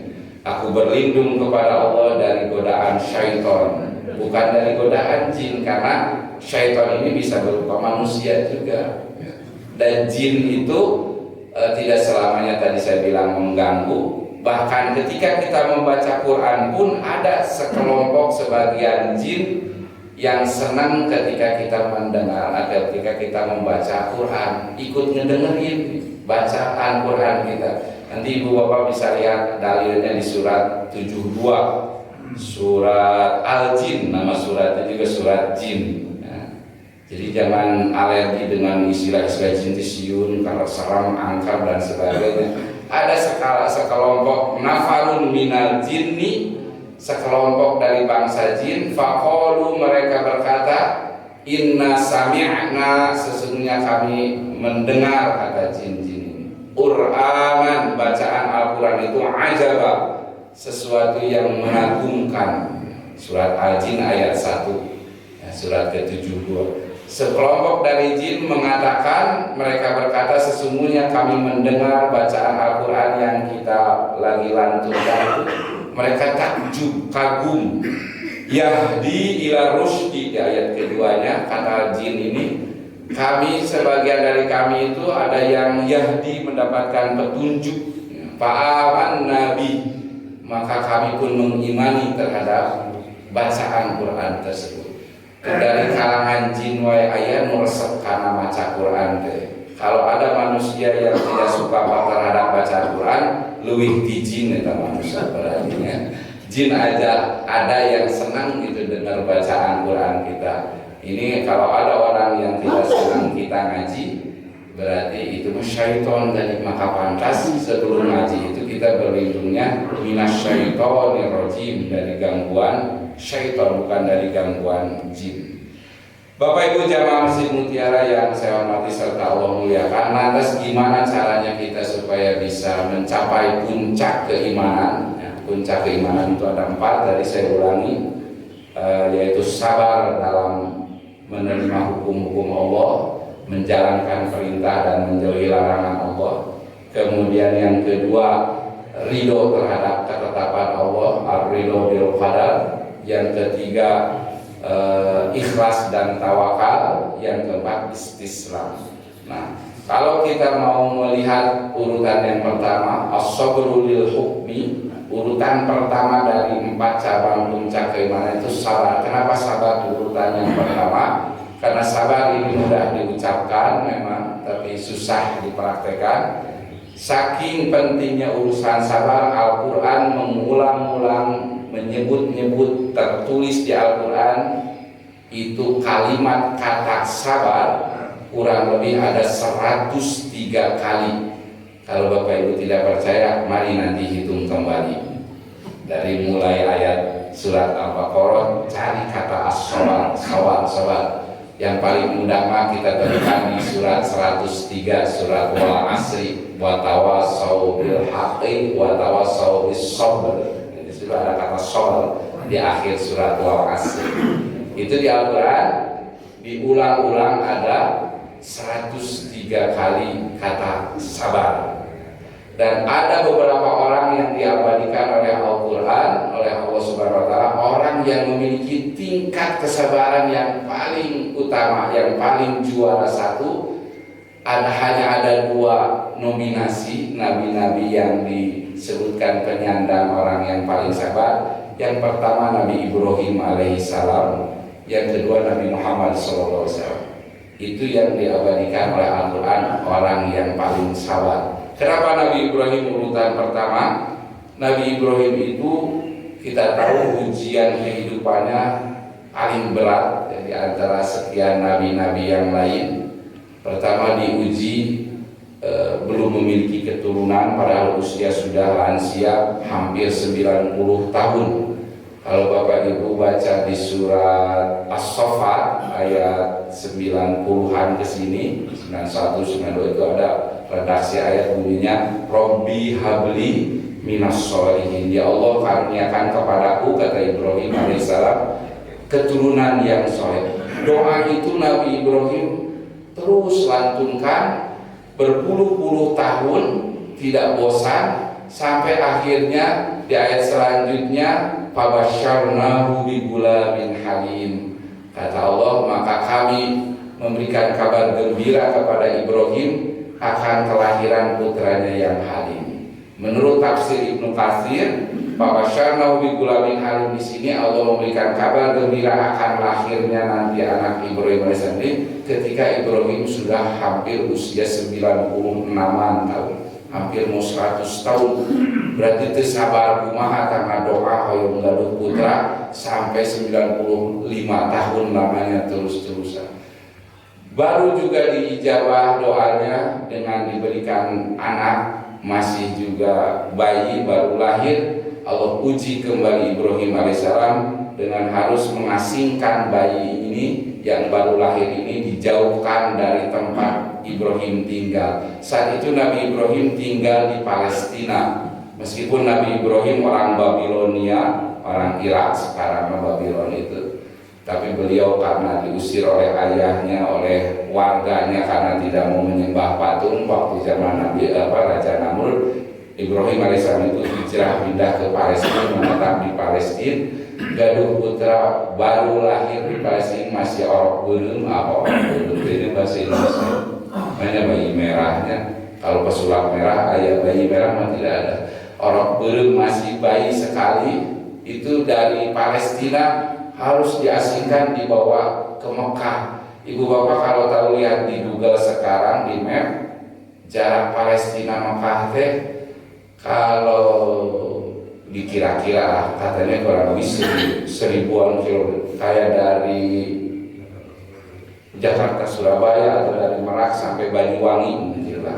Aku berlindung kepada Allah dari godaan syaitan, bukan dari godaan jin, karena syaitan ini bisa berupa manusia juga. Dan jin itu tidak selamanya tadi saya bilang mengganggu. Bahkan ketika kita membaca Quran pun ada sekelompok sebagian jin yang senang ketika kita mendengar atau ketika kita membaca Quran, ikut ngedengerin bacaan Quran kita. Nanti ibu bapak bisa lihat dalilnya di surat 72, surat Al-Jin, nama suratnya juga surat jin ya. Jadi jangan alergi dengan istilah-istilah jin siun, kalau seram, angker dan sebagainya. Ada sekelompok nafarun minal jinni, sekelompok dari bangsa jin, faqalu, mereka berkata, inna sami'na, sesungguhnya kami mendengar, kata jin-jin ini, Qur'anan, bacaan Al-Quran itu ajaba, sesuatu yang mengagumkan. Surat Al-Jin ayat 1 ya, surat ke-72. Sekelompok dari jin mengatakan, mereka berkata, sesungguhnya kami mendengar bacaan Al-Quran yang kita lagi lantunkan itu, mereka takjub, kagum. Yahdi ila rusdi, di ayat keduanya kata jin ini, kami, sebagian dari kami itu ada yang yahdi, mendapatkan petunjuk, fa'aman nabi, maka kami pun mengimani terhadap bacaan Quran tersebut. Dari kalangan jin wae aya nu resep kana maca Quran teh. Kalau ada manusia yang tidak suka terhadap bacaan Quran, leuwih di jin eta manusia berarti ya. Jin aja ada yang senang gitu dengar bacaan Quran kita. Ini kalau ada orang yang tidak senang kita ngaji, berarti itu syaitan. Dari maka pantas sebelum ngaji itu kita berlindungnya minasyaitonir rajim, dari gangguan syaitan, bukan dari gangguan jin. Bapak Ibu jamaah Masjid Mutiara yang saya hormati serta Allah muliakan, lantas gimana caranya kita supaya bisa mencapai puncak keimanan ya, puncak keimanan itu ada 4, tadi saya ulangi, yaitu sabar dalam menerima hukum-hukum Allah, menjalankan perintah dan menjauhi larangan Allah. Kemudian yang kedua, ridho terhadap ketetapan Allah, ar-ridho bil qadar. Yang ketiga, ikhlas dan tawakal. Yang keempat, istislam. Nah, kalau kita mau melihat urutan yang pertama, as-sabru lil hukmi, urutan pertama dari 4 cabang puncak keimanan itu sabar. Kenapa sabar urutan yang pertama? Karena sabar ini mudah diucapkan memang, tapi susah dipraktekkan. Saking pentingnya urusan sabar, Al-Quran mengulang-ulang menyebut-nyebut, tertulis di Al-Quran itu kalimat kata sabar kurang lebih ada 103 kali. Kalau Bapak Ibu tidak percaya, mari nanti hitung kembali dari mulai ayat surat Al-Baqarah, cari kata as-sabar, sabar. Yang paling mudah mah kita temukan di surat 103, surat Wal Asri, wa tawassaw bil haqqi wa tawassaw bis sabr. Jadi sudah ada kata sabar di akhir surat Wal Asri. Itu di Al-Quran diulang-ulang ada 103 kali kata sabar. Dan ada beberapa orang yang diabadikan oleh Al-Quran, oleh Allah Subhanahu wa Ta'ala, orang yang memiliki tingkat kesabaran yang paling utama, yang paling juara satu, hanya ada 2 nominasi nabi-nabi yang disebutkan penyandang orang yang paling sabar. Yang pertama Nabi Ibrahim alaihissalam, yang kedua Nabi Muhammad SAW. Itu yang diabadikan oleh Al-Quran, orang yang paling sabar. Kenapa Nabi Ibrahim urutan pertama? Nabi Ibrahim itu kita tahu ujian kehidupannya paling berat dari antara sekian nabi-nabi yang lain. Pertama diuji belum memiliki keturunan, padahal usia sudah lansia hampir 90 tahun. Kalau Bapak Ibu baca di surat As-Saffat ayat 90-an ke sini, 91, 92 itu ada redaksi ayat bunyinya Robbi habli minas sholihin. Ya Allah, karuniakan kepadaku, kata Ibrahim alaihissalam, keturunan yang soleh. Doa itu Nabi Ibrahim terus lantunkan berpuluh-puluh tahun, tidak bosan, sampai akhirnya di ayat selanjutnya fabasyarnahu bigulamin halim. Kata Allah, maka kami memberikan kabar gembira kepada Ibrahim akan kelahiran putranya yang halim. Menurut tafsir Ibnu Katsir, fabasyarnahu bigulamin halim di sini Allah memberikan kabar gembira akan lahirnya nanti anak Ibrahim alaihissalam ketika Ibrahim sudah hampir usia 96-an tahun, hampir mau 100 tahun. Berarti itu sabar kumaha karena doa hoyong gaduh putra sampai 95 tahun lamanya terus-terusan. Baru juga diijabah doanya dengan diberikan anak, masih juga bayi baru lahir. Allah uji kembali Ibrahim alaihissalam dengan harus mengasingkan bayi ini yang baru lahir ini, dijauhkan dari tempat Ibrahim tinggal. Saat itu Nabi Ibrahim tinggal di Palestina. Meskipun Nabi Ibrahim orang Babilonia, orang Irak sekarang Babylon itu, tapi beliau karena diusir oleh ayahnya, oleh warganya karena tidak mau menyembah patung waktu zaman Nabi Raja Namrud, Ibrahim alaihissalam itu hijrah pindah ke Palestina, menetap di Palestina. Gaduh putra baru lahir di Palestina masih orok belum, apa belum ini bahasa Indonesia, hanya bayi merahnya. Kalau pesulap merah, ayah bayi merah mah tidak ada. Orok belum masih bayi sekali, itu dari Palestina harus diasingkan, dibawa ke Mekah. Ibu bapak kalau tahu lihat di Google sekarang di map, jarak Palestina Mekah teh kalau dikira-kira katanya kurang lebih 1000-an kilometer, kayak dari Jakarta Surabaya atau dari Merak sampai Banyuwangi mungkin lah.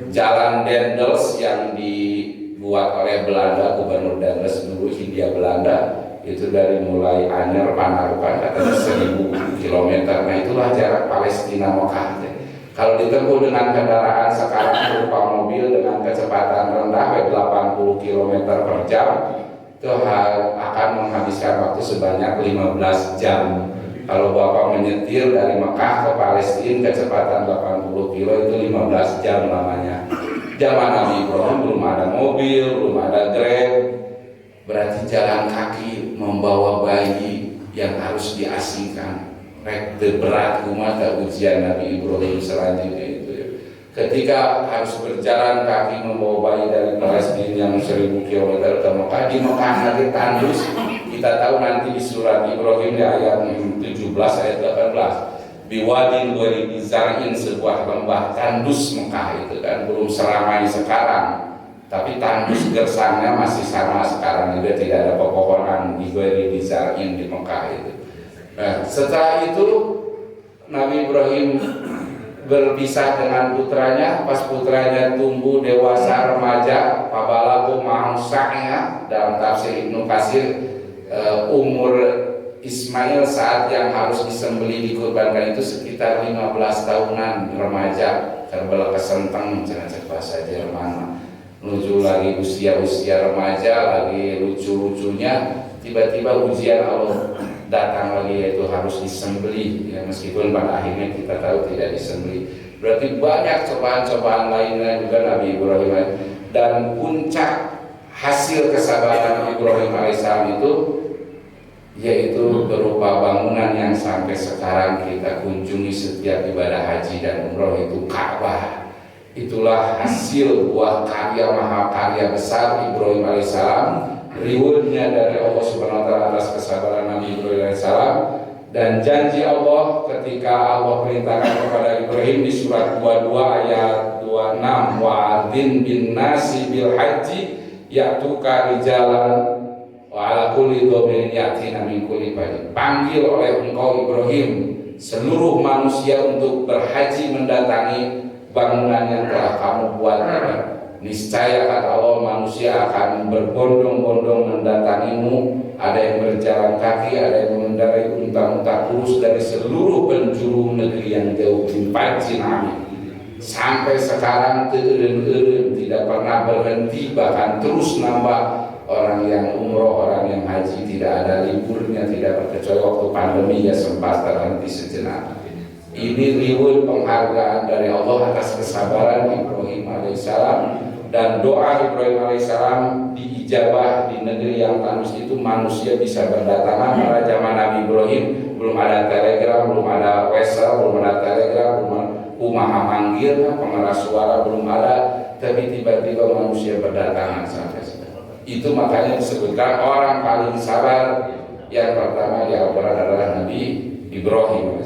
Jalan Dendels yang dibuat oleh Belanda, Gubernur Dendels dulu Hindia Belanda, itu dari mulai Anyer Panarukan katanya 1000 km. Nah itulah jarak Palestina Mekah. Kalau ditempuh dengan kendaraan sekarang berupa mobil dengan kecepatan rendah 80 km per jam, itu akan menghabiskan waktu sebanyak 15 jam. Kalau Bapak menyetir dari Mekah ke Palestina kecepatan 80 km itu 15 jam lamanya. Zaman Nabi Ibrahim belum ada mobil, belum ada Grab, berarti jalan kaki membawa bayi yang harus diasingkan. Rek berat kumata ujian Nabi Ibrahim selanjutnya itu ya. Ketika harus berjalan kaki membawa bayi dari Palestina yang 1000 km ke Mekah, di Mekah nanti tandus. Kita tahu nanti di surat Ibrahim di ayat 17 ayat 18, biwadin ghairi bizar'in, sebuah lembah tandus Mekah itu kan, belum seramai sekarang. Tapi tandus gersangnya masih sama sekarang juga, tidak ada pepohonan di ghairi bizar'in di Mekah itu. Nah, setelah itu Nabi Ibrahim berpisah dengan putranya. Pas putranya tumbuh dewasa remaja, pabalagu mangsa'nya, dalam tafsir Ibnu Katsir, umur Ismail saat yang harus disembelih dikurbankan itu sekitar 15 tahunan, remaja, terbelak kesenteng, jangan bahasa Jerman, menuju lagi usia remaja, lagi lucu-lucunya, tiba-tiba ujian Allah datang lagi, yaitu harus disembelih ya, meskipun pada akhirnya kita tahu tidak disembelih. Berarti banyak cobaan-cobaan lainnya juga Nabi Ibrahim. Dan puncak hasil kesabaran Ibrahim alaihissalam itu yaitu berupa bangunan yang sampai sekarang kita kunjungi setiap ibadah haji dan umroh, itu Ka'bah. Itulah hasil buah karya mahakarya besar Ibrahim alaihissalam, rewardnya dari Allah Subhanahu wa taala atas kesabaran Nabi Ibrahim alaihissalam, dan janji Allah ketika Allah perintahkan kepada Ibrahim di surat 22 ayat 26, wa'adzin bin nasi bil haji ya'tuka rijalan wa ala kulli dhamirin yatina min kulli fajin. Panggil oleh engkau Ibrahim seluruh manusia untuk berhaji mendatangi bangunan yang telah kamu buat ini. Niscaya kata Allah, manusia akan berbondong-bondong mendatangimu. Ada yang berjalan kaki, ada yang mengendarai unta-unta kurus dari seluruh penjuru negeri yang jauh min fajin amin. Sampai sekarang teureun-eureun tidak pernah berhenti, bahkan terus nambah. Orang yang umroh, orang yang haji tidak ada liburnya, tidak berkecuali waktu pandemi ya sempat terhenti sejenak. Ini reward penghargaan dari Allah atas kesabaran Ibrahim alaihissalam, dan doa Ibrahim alaihissalam diijabah di negeri yang tandus itu. Manusia bisa berdatangan. Pada zaman Nabi Ibrahim belum ada telegram, belum ada WhatsApp, belum ada telegram, belum ada kumaha manggil, pengeras suara belum ada, tapi tiba-tiba manusia berdatangan sampai sekarang. Itu makanya disebutkan orang paling sabar yang pertama di Al-Quran adalah Nabi Ibrahim.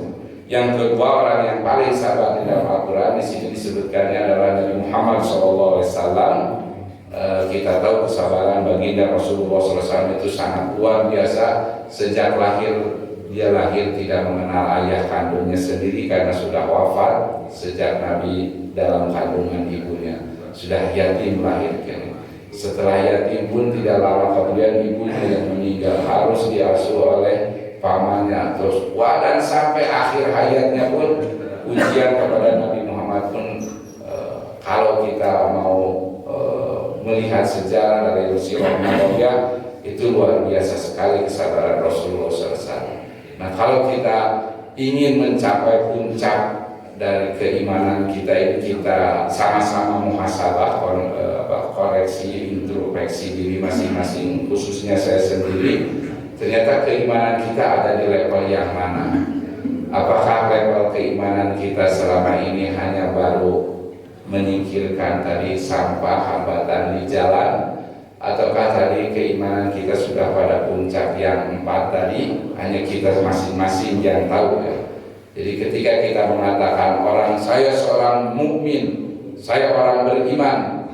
Yang kedua orang yang paling sabar di dalam Al-Quran di sini disebutkannya adalah Nabi Muhammad SAW. Kita tahu kesabaran baginda Rasulullah SAW itu sangat luar biasa. Sejak lahir, dia lahir tidak mengenal ayah kandungnya sendiri karena sudah wafat sejak Nabi dalam kandungan ibunya. Sudah yatim lahirnya. Setelah yatim pun tidak lama kemudian ibunya yang meninggal, harus diasuh oleh pamannya. Terus dan sampai akhir hayatnya pun ujian kepada Nabi Muhammad pun kalau kita mau melihat sejarah dari Sirah Nabawiyah itu luar biasa sekali kesabaran Rasulullah SAW. Nah, kalau kita ingin mencapai puncak dari keimanan kita ini, kita sama-sama muhasabah, koreksi, introspeksi diri masing-masing, khususnya saya sendiri. Ternyata keimanan kita ada di level yang mana? Apakah level keimanan kita selama ini hanya baru menyingkirkan tadi sampah, hambatan di jalan, ataukah tadi keimanan kita sudah pada puncak yang 4 tadi? Hanya kita masing-masing yang tahu ya. Jadi ketika kita mengatakan orang saya seorang mukmin, saya orang beriman,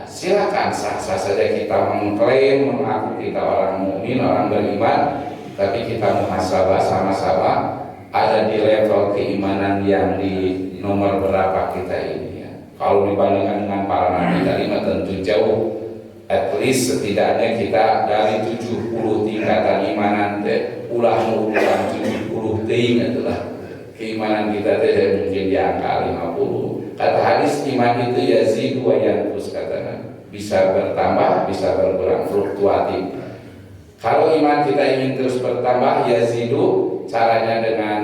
silakan sah-sah saja kita mengklaim mengaku kita orang mukmin, orang beriman, tapi kita muhasabah sama-sama ada di level keimanan yang di nomor berapa kita ini ya. Kalau dibandingkan dengan para nabi tadi tentu jauh. At least setidaknya kita dari 70 tingkatan imanan ulah urutan 70 ting itulah keimanan kita mungkin di angka 50. Kata hadis iman itu yazid wa yanqus, katanya bisa bertambah, bisa berkurang, fluktuatif. Kalau iman kita ingin terus bertambah, yazidu, caranya dengan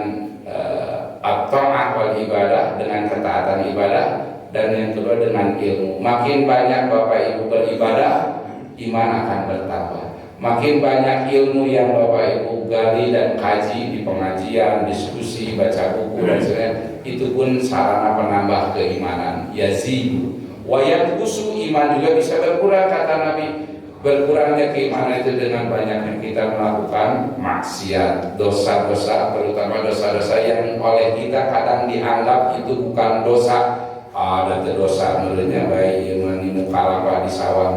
at-ta'ah wal ibadah, dengan ketaatan ibadah, dan yang kedua dengan ilmu. Makin banyak Bapak Ibu beribadah, iman akan bertambah. Makin banyak ilmu yang Bapak Ibu gali dan kaji di pengajian, diskusi, baca buku dan sebagainya, itu pun sarana penambah keimanan. Yazidu wa yanqusu, iman juga bisa berkurang, kata Nabi. Berkurangnya keimanan itu dengan banyaknya kita melakukan maksiat, dosa-dosa, terutama dosa-dosa yang oleh kita kadang dianggap itu bukan dosa. Ada dosa menurutnya baik iman ini kalapa di sawah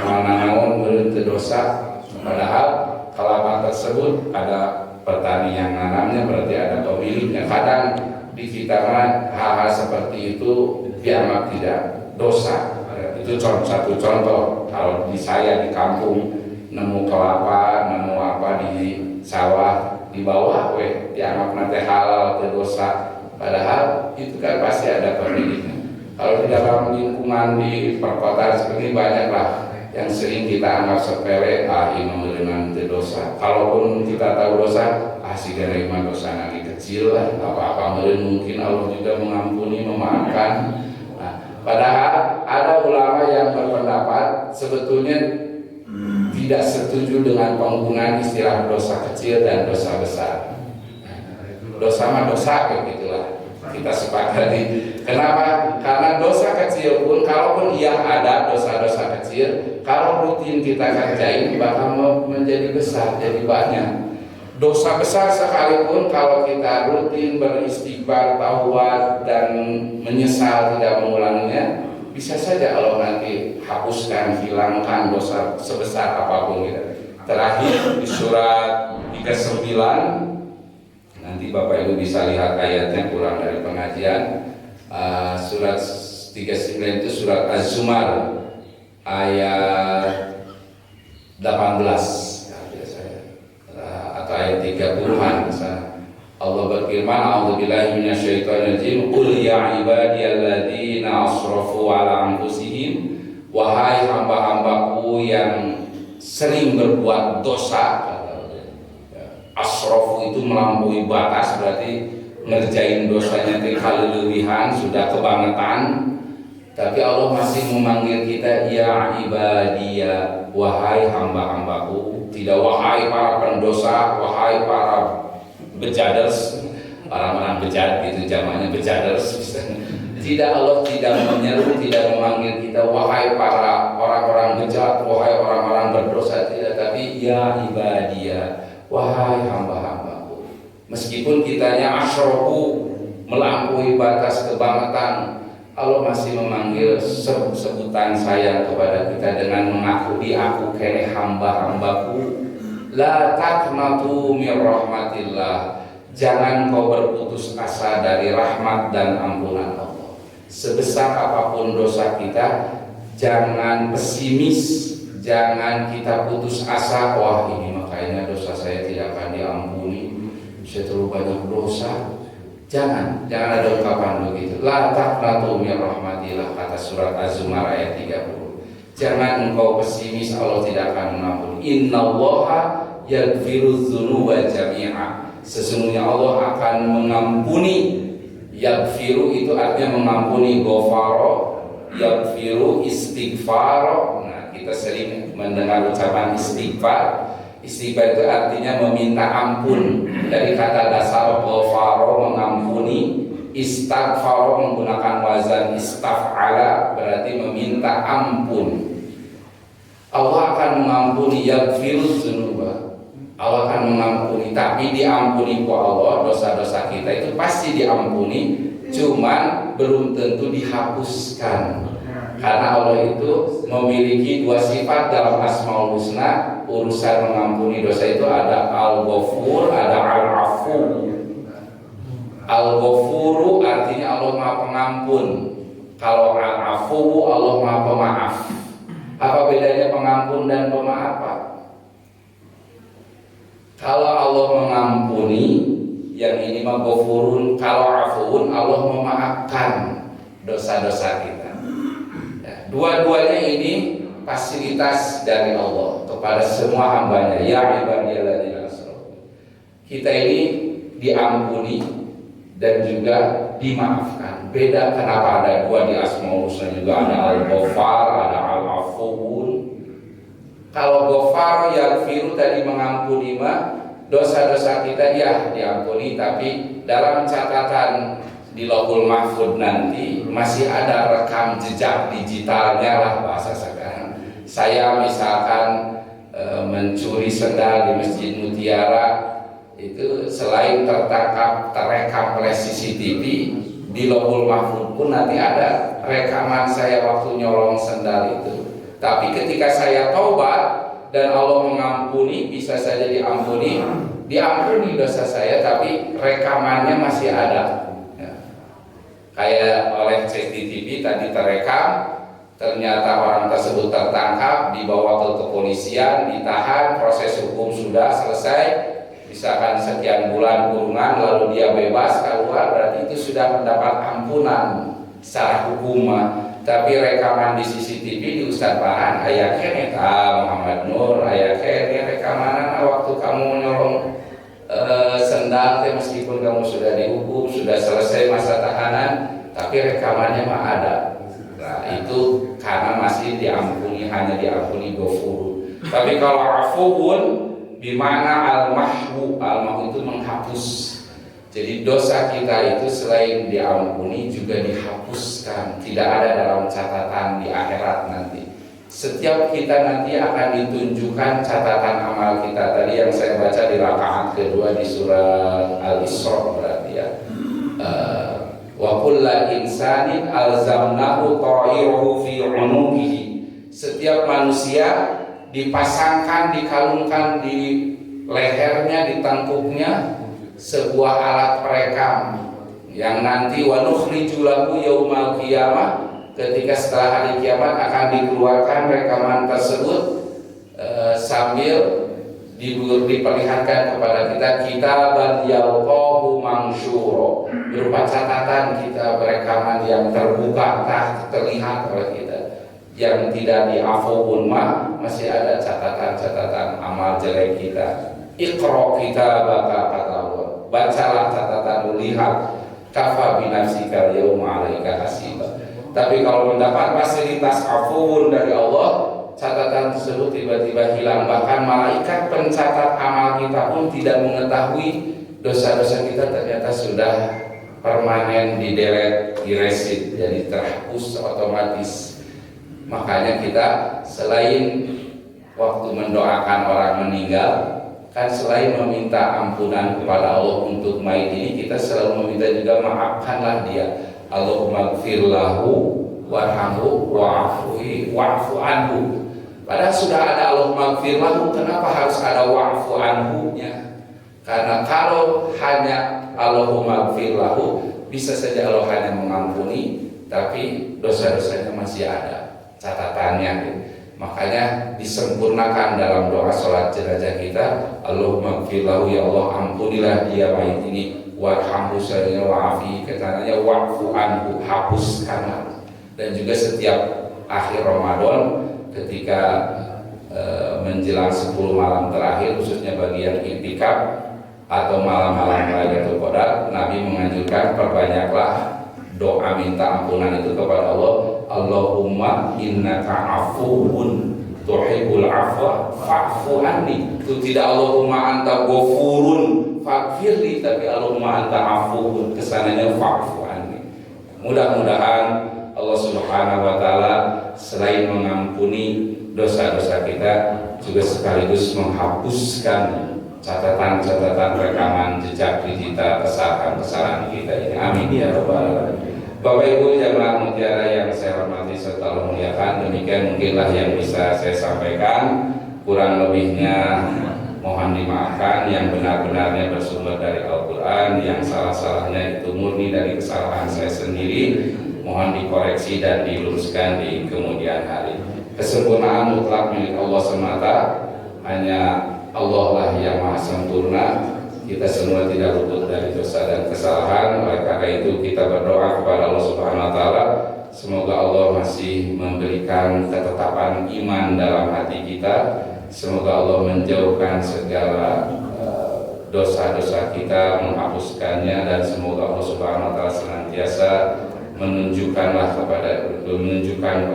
mana naon menurut dosa, padahal kelapa tersebut ada petani yang nanamnya, berarti ada pemiliknya. Kadang di kita hal-hal seperti itu dianggap tidak dosa. Itu satu contoh. Kalau di saya di kampung nemu kelapa, nemu apa di sawah di bawah, dianggap nanti halal atau dosa. Padahal itu kan pasti ada pemiliknya. Kalau di dalam lingkungan di perkotaan seperti ini banyaklah yang sering kita anggap sepele, ini dengan dosa. Kalaupun kita tahu dosa, si derima dosa lagi kecil lah, apa-apa mungkin Allah juga mengampuni, memaafkan. Nah, padahal ada ulama yang berpendapat sebetulnya tidak setuju dengan penggunaan istilah dosa kecil dan dosa besar. Dosa mah dosa, begitulah kita sepakati. Kenapa? Karena dosa kecil pun, kalaupun ia ada dosa-dosa kecil, kalau rutin kita kerjain bakal menjadi besar, jadi banyak. Dosa besar sekalipun kalau kita rutin beristighfar, taubat dan menyesal tidak mengulanginya, bisa saja Allah nanti hapuskan, hilangkan dosa sebesar apapun gitu. Terakhir di surat 39, nanti Bapak Ibu bisa lihat ayatnya pulang dari pengajian. Surat 39 itu surat Az-Zumar ayat 18 atau ayat 30-an misalnya. Allah berfirman, a'udzubillahi minasyaitonirrajim, qul ya ibadiyalladzina asrafu ala anfusihim, wahai hamba-hambaku yang sering berbuat dosa. Asrafu itu melampaui batas, berarti ngerjain dosanya kelebihan, sudah kebangetan. Tapi Allah masih memanggil kita, ya ibadiyah, wahai hamba-hambaku. Tidak wahai para pendosa, wahai para bejaders, orang-orang bejat gitu jamaknya bejaders. Tidak, Allah tidak menyeru, tidak memanggil kita wahai para orang-orang bejat, wahai orang-orang berdosa, tidak, tapi ya ibadiyah, wahai hamba-hambaku. Meskipun kitanya asyraku, melampaui batas kebangetan, Allah masih memanggil sebutan sayang kepada kita dengan mengakui aku kene hamba-hambaku. La taqnatu mir rahmatillah, jangan kau berputus asa dari rahmat dan ampunan Allah. Sebesar apapun dosa kita, jangan pesimis, jangan kita putus asa. Wah, ini makanya dosa saya tidak akan diampuni, saya terlalu banyak dosa. Jangan ada ungkapan begitu. La taqnatu mir rahmatillah, kata surat Az-Zumar ayat 30. Jangan engkau pesimis, Allah tidak akan mengampuni. Innallaha yaghfiru dzunuba jami'a. Sesungguhnya Allah akan mengampuni. Yaghfiru itu artinya mengampuni, ghafara, yaghfiru istighfar. Nah, kita sering mendengar ucapan istighfar. Istighfar itu artinya meminta ampun. Dari kata dasar ghafara mengampuni, istighfar menggunakan wazan istaf'ala berarti meminta ampun. Allah akan mengampuni, yaghfiru dzunuba. Allah akan mengampuni, tapi diampuni ku Allah dosa-dosa kita itu pasti diampuni, cuman belum tentu dihapuskan. Karena Allah itu memiliki dua sifat dalam Asmaul Husna. Urusan mengampuni dosa itu ada Al-Ghafur, ada Al-Afu. Al-Ghafuru artinya Allah Maha Pengampun. Kalau Al-Afu, Allah Maha Pemaaf. Apa bedanya pengampun dan pemaaf? Kalau Allah mengampuni, yang ini mah Ghafurun. Kalau Afuun, Allah memaafkan dosa-dosa kita. Dua-duanya ini fasilitas dari Allah kepada semua hambanya. Ya ibadiyalladzina asrafu. Kita ini diampuni dan juga dimaafkan. Beda kenapa ada dua di Asmaul Husna juga, ada Al-Ghafar, ada Al-Afuun. Kalau Ghafar yaghfiru tadi mengampuni mah dosa-dosa kita ya diampuni, tapi dalam catatan di Lauhul Mahfuz nanti masih ada rekam jejak digitalnya lah bahasa sekarang. Saya misalkan mencuri sendal di Masjid Mutiara, itu selain terekam oleh CCTV, di Lauhul Mahfuz pun nanti ada rekaman saya waktu nyolong sendal itu. Tapi ketika saya taubat dan Allah mengampuni, bisa saja diampuni dosa saya, tapi rekamannya masih ada. Kayak oleh CCTV tadi terekam, ternyata orang tersebut tertangkap, dibawa ke kepolisian, ditahan, proses hukum sudah selesai, misalkan sekian bulan kurungan, lalu dia bebas keluar, berarti itu sudah mendapat ampunan secara hukum. Tapi rekaman di CCTV di Ustadz Farhan, ayahnya Muhammad Nur, ayahnya rekaman waktu kamu menyolong sendal, meskipun kamu sudah dihukum, sudah selesai masa tahanan, tapi rekamannya mah ada. Nah, itu karena masih diampuni, hanya diampuni Ghafur. Tapi kalau afuun bimana al-mahwu itu menghapus. Jadi dosa kita itu selain diampuni juga dihapuskan, tidak ada dalam catatan di akhirat nanti. Setiap kita nanti akan ditunjukkan catatan amal kita. Tadi yang saya baca di rakaat kedua di surat Al-Isra berarti ya. Wa kullu insanin alzamnahu ta'irahu fi 'unuqihi. Setiap manusia dipasangkan, dikalungkan di lehernya, di tengkuknya sebuah alat perekam yang nanti wa nukhriju lahu yaumal qiyamah, ketika setelah hari kiamat akan dikeluarkan rekaman tersebut sambil diperlihatkan kepada kita kitaban yalqahu mansyura, berupa catatan kita rekaman yang terbuka terlihat oleh kita, yang tidak diafuun masih ada catatan-catatan amal jelek kita. Iqra kitabaka katawa, bacalah catatan, lihat kafa binafsika yauma 'alaika hasiba. Tapi kalau mendapat fasilitas afuun dari Allah, catatan tersebut tiba-tiba hilang. Bahkan malaikat pencatat amal kita pun tidak mengetahui dosa-dosa kita ternyata sudah permanen di-delete, di-reset, jadi terhapus otomatis. Makanya kita selain waktu mendoakan orang meninggal, kan selain meminta ampunan kepada Allah untuk mayit ini, kita selalu meminta juga maafkanlah dia. Allahumma gfir lahu warhamhu wa'fu anhu. Padahal sudah ada Allahumma gfir lahu, kenapa harus ada wa'fu anhu-nya? Karena kalau hanya Allahumma gfir lahu, bisa saja Allah hanya mengampuni, tapi dosa-dosanya masih ada catatannya. Makanya disempurnakan dalam doa sholat jenazah kita, Allahumma gfir lahu, ya Allah ampunilah dia mayit ini, warhamhu syarina wa'afi, katanya wa'fu anhu, hapuskanlah. Dan juga setiap akhir Ramadan ketika menjelang 10 malam terakhir, khususnya bagi yang iktikaf atau malam-malam Lailatul Qadar, Nabi menganjurkan perbanyaklah doa minta ampunan itu kepada Allah. Allahumma innaka afuwun tuhibbul afwa fa'fu anni. Itu tidak Allahumma anta ghafurun faghfirli, tapi Allahumma anta afuwun, kesananya fa'fu anni. Mudah-mudahan Allah Subhanahu wa taala selain mengampuni dosa-dosa kita, juga sekaligus menghapuskan catatan-catatan rekaman jejak digital kesalahan-kesalahan kita ini. Amin ya rabbal alamin. Bapak Ibu jamaah mutiara yang saya hormati serta Allah muliakan, demikian mungkinlah yang bisa saya sampaikan. Kurang lebihnya mohon dimaafkan, yang benar-benarnya bersumber dari Al-Quran, yang salah-salahnya itu murni dari kesalahan saya sendiri, mohon dikoreksi dan diluruskan di kemudian hari. Kesempurnaan mutlak milik Allah semata, hanya Allah lah yang maha sempurna. Kita semua tidak luput dari dosa dan kesalahan. Oleh karena itu kita berdoa kepada Allah Subhanahu wa taala, semoga Allah masih memberikan ketetapan iman dalam hati kita. Semoga Allah menjauhkan segala dosa-dosa kita, menghapuskannya, dan semoga Allah Subhanahu wa taala senantiasa menunjukkan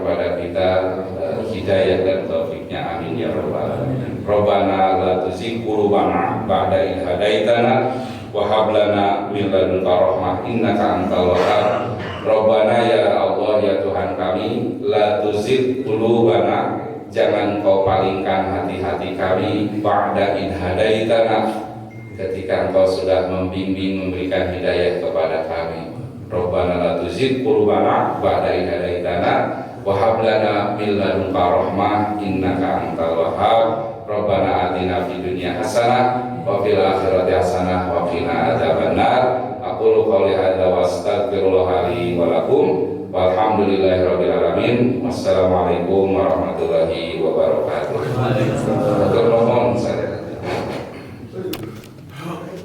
kepada kita hidayah dan taufiknya. Amin ya rabbal alamin. Rabbana la tuzigh qulubana ba'da idh hadaitana wa hab lana min ladunka rahmah innaka antal wahhab. Rabbana ya Allah, ya Tuhan kami, la tuzigh qulubana, jangan kau palingkan hati-hati kami, ba'da idh hadaitana, ketika engkau sudah membimbing, memberikan hidayah kepada kami. Rabbana la tuzigh qulubana ba'da idh hadaitana wa hab lana min ladunka rahmah innaka antal wahhab. Rabbana atina fid dunya hasanah wa fil akhirati hasanah wa qina adzabannar. Aqulu qouli hadza wa astaghfirullah li wa lakum walhamdulillahirabbil alamin. Wassalamualaikum warahmatullahi wabarakatuh.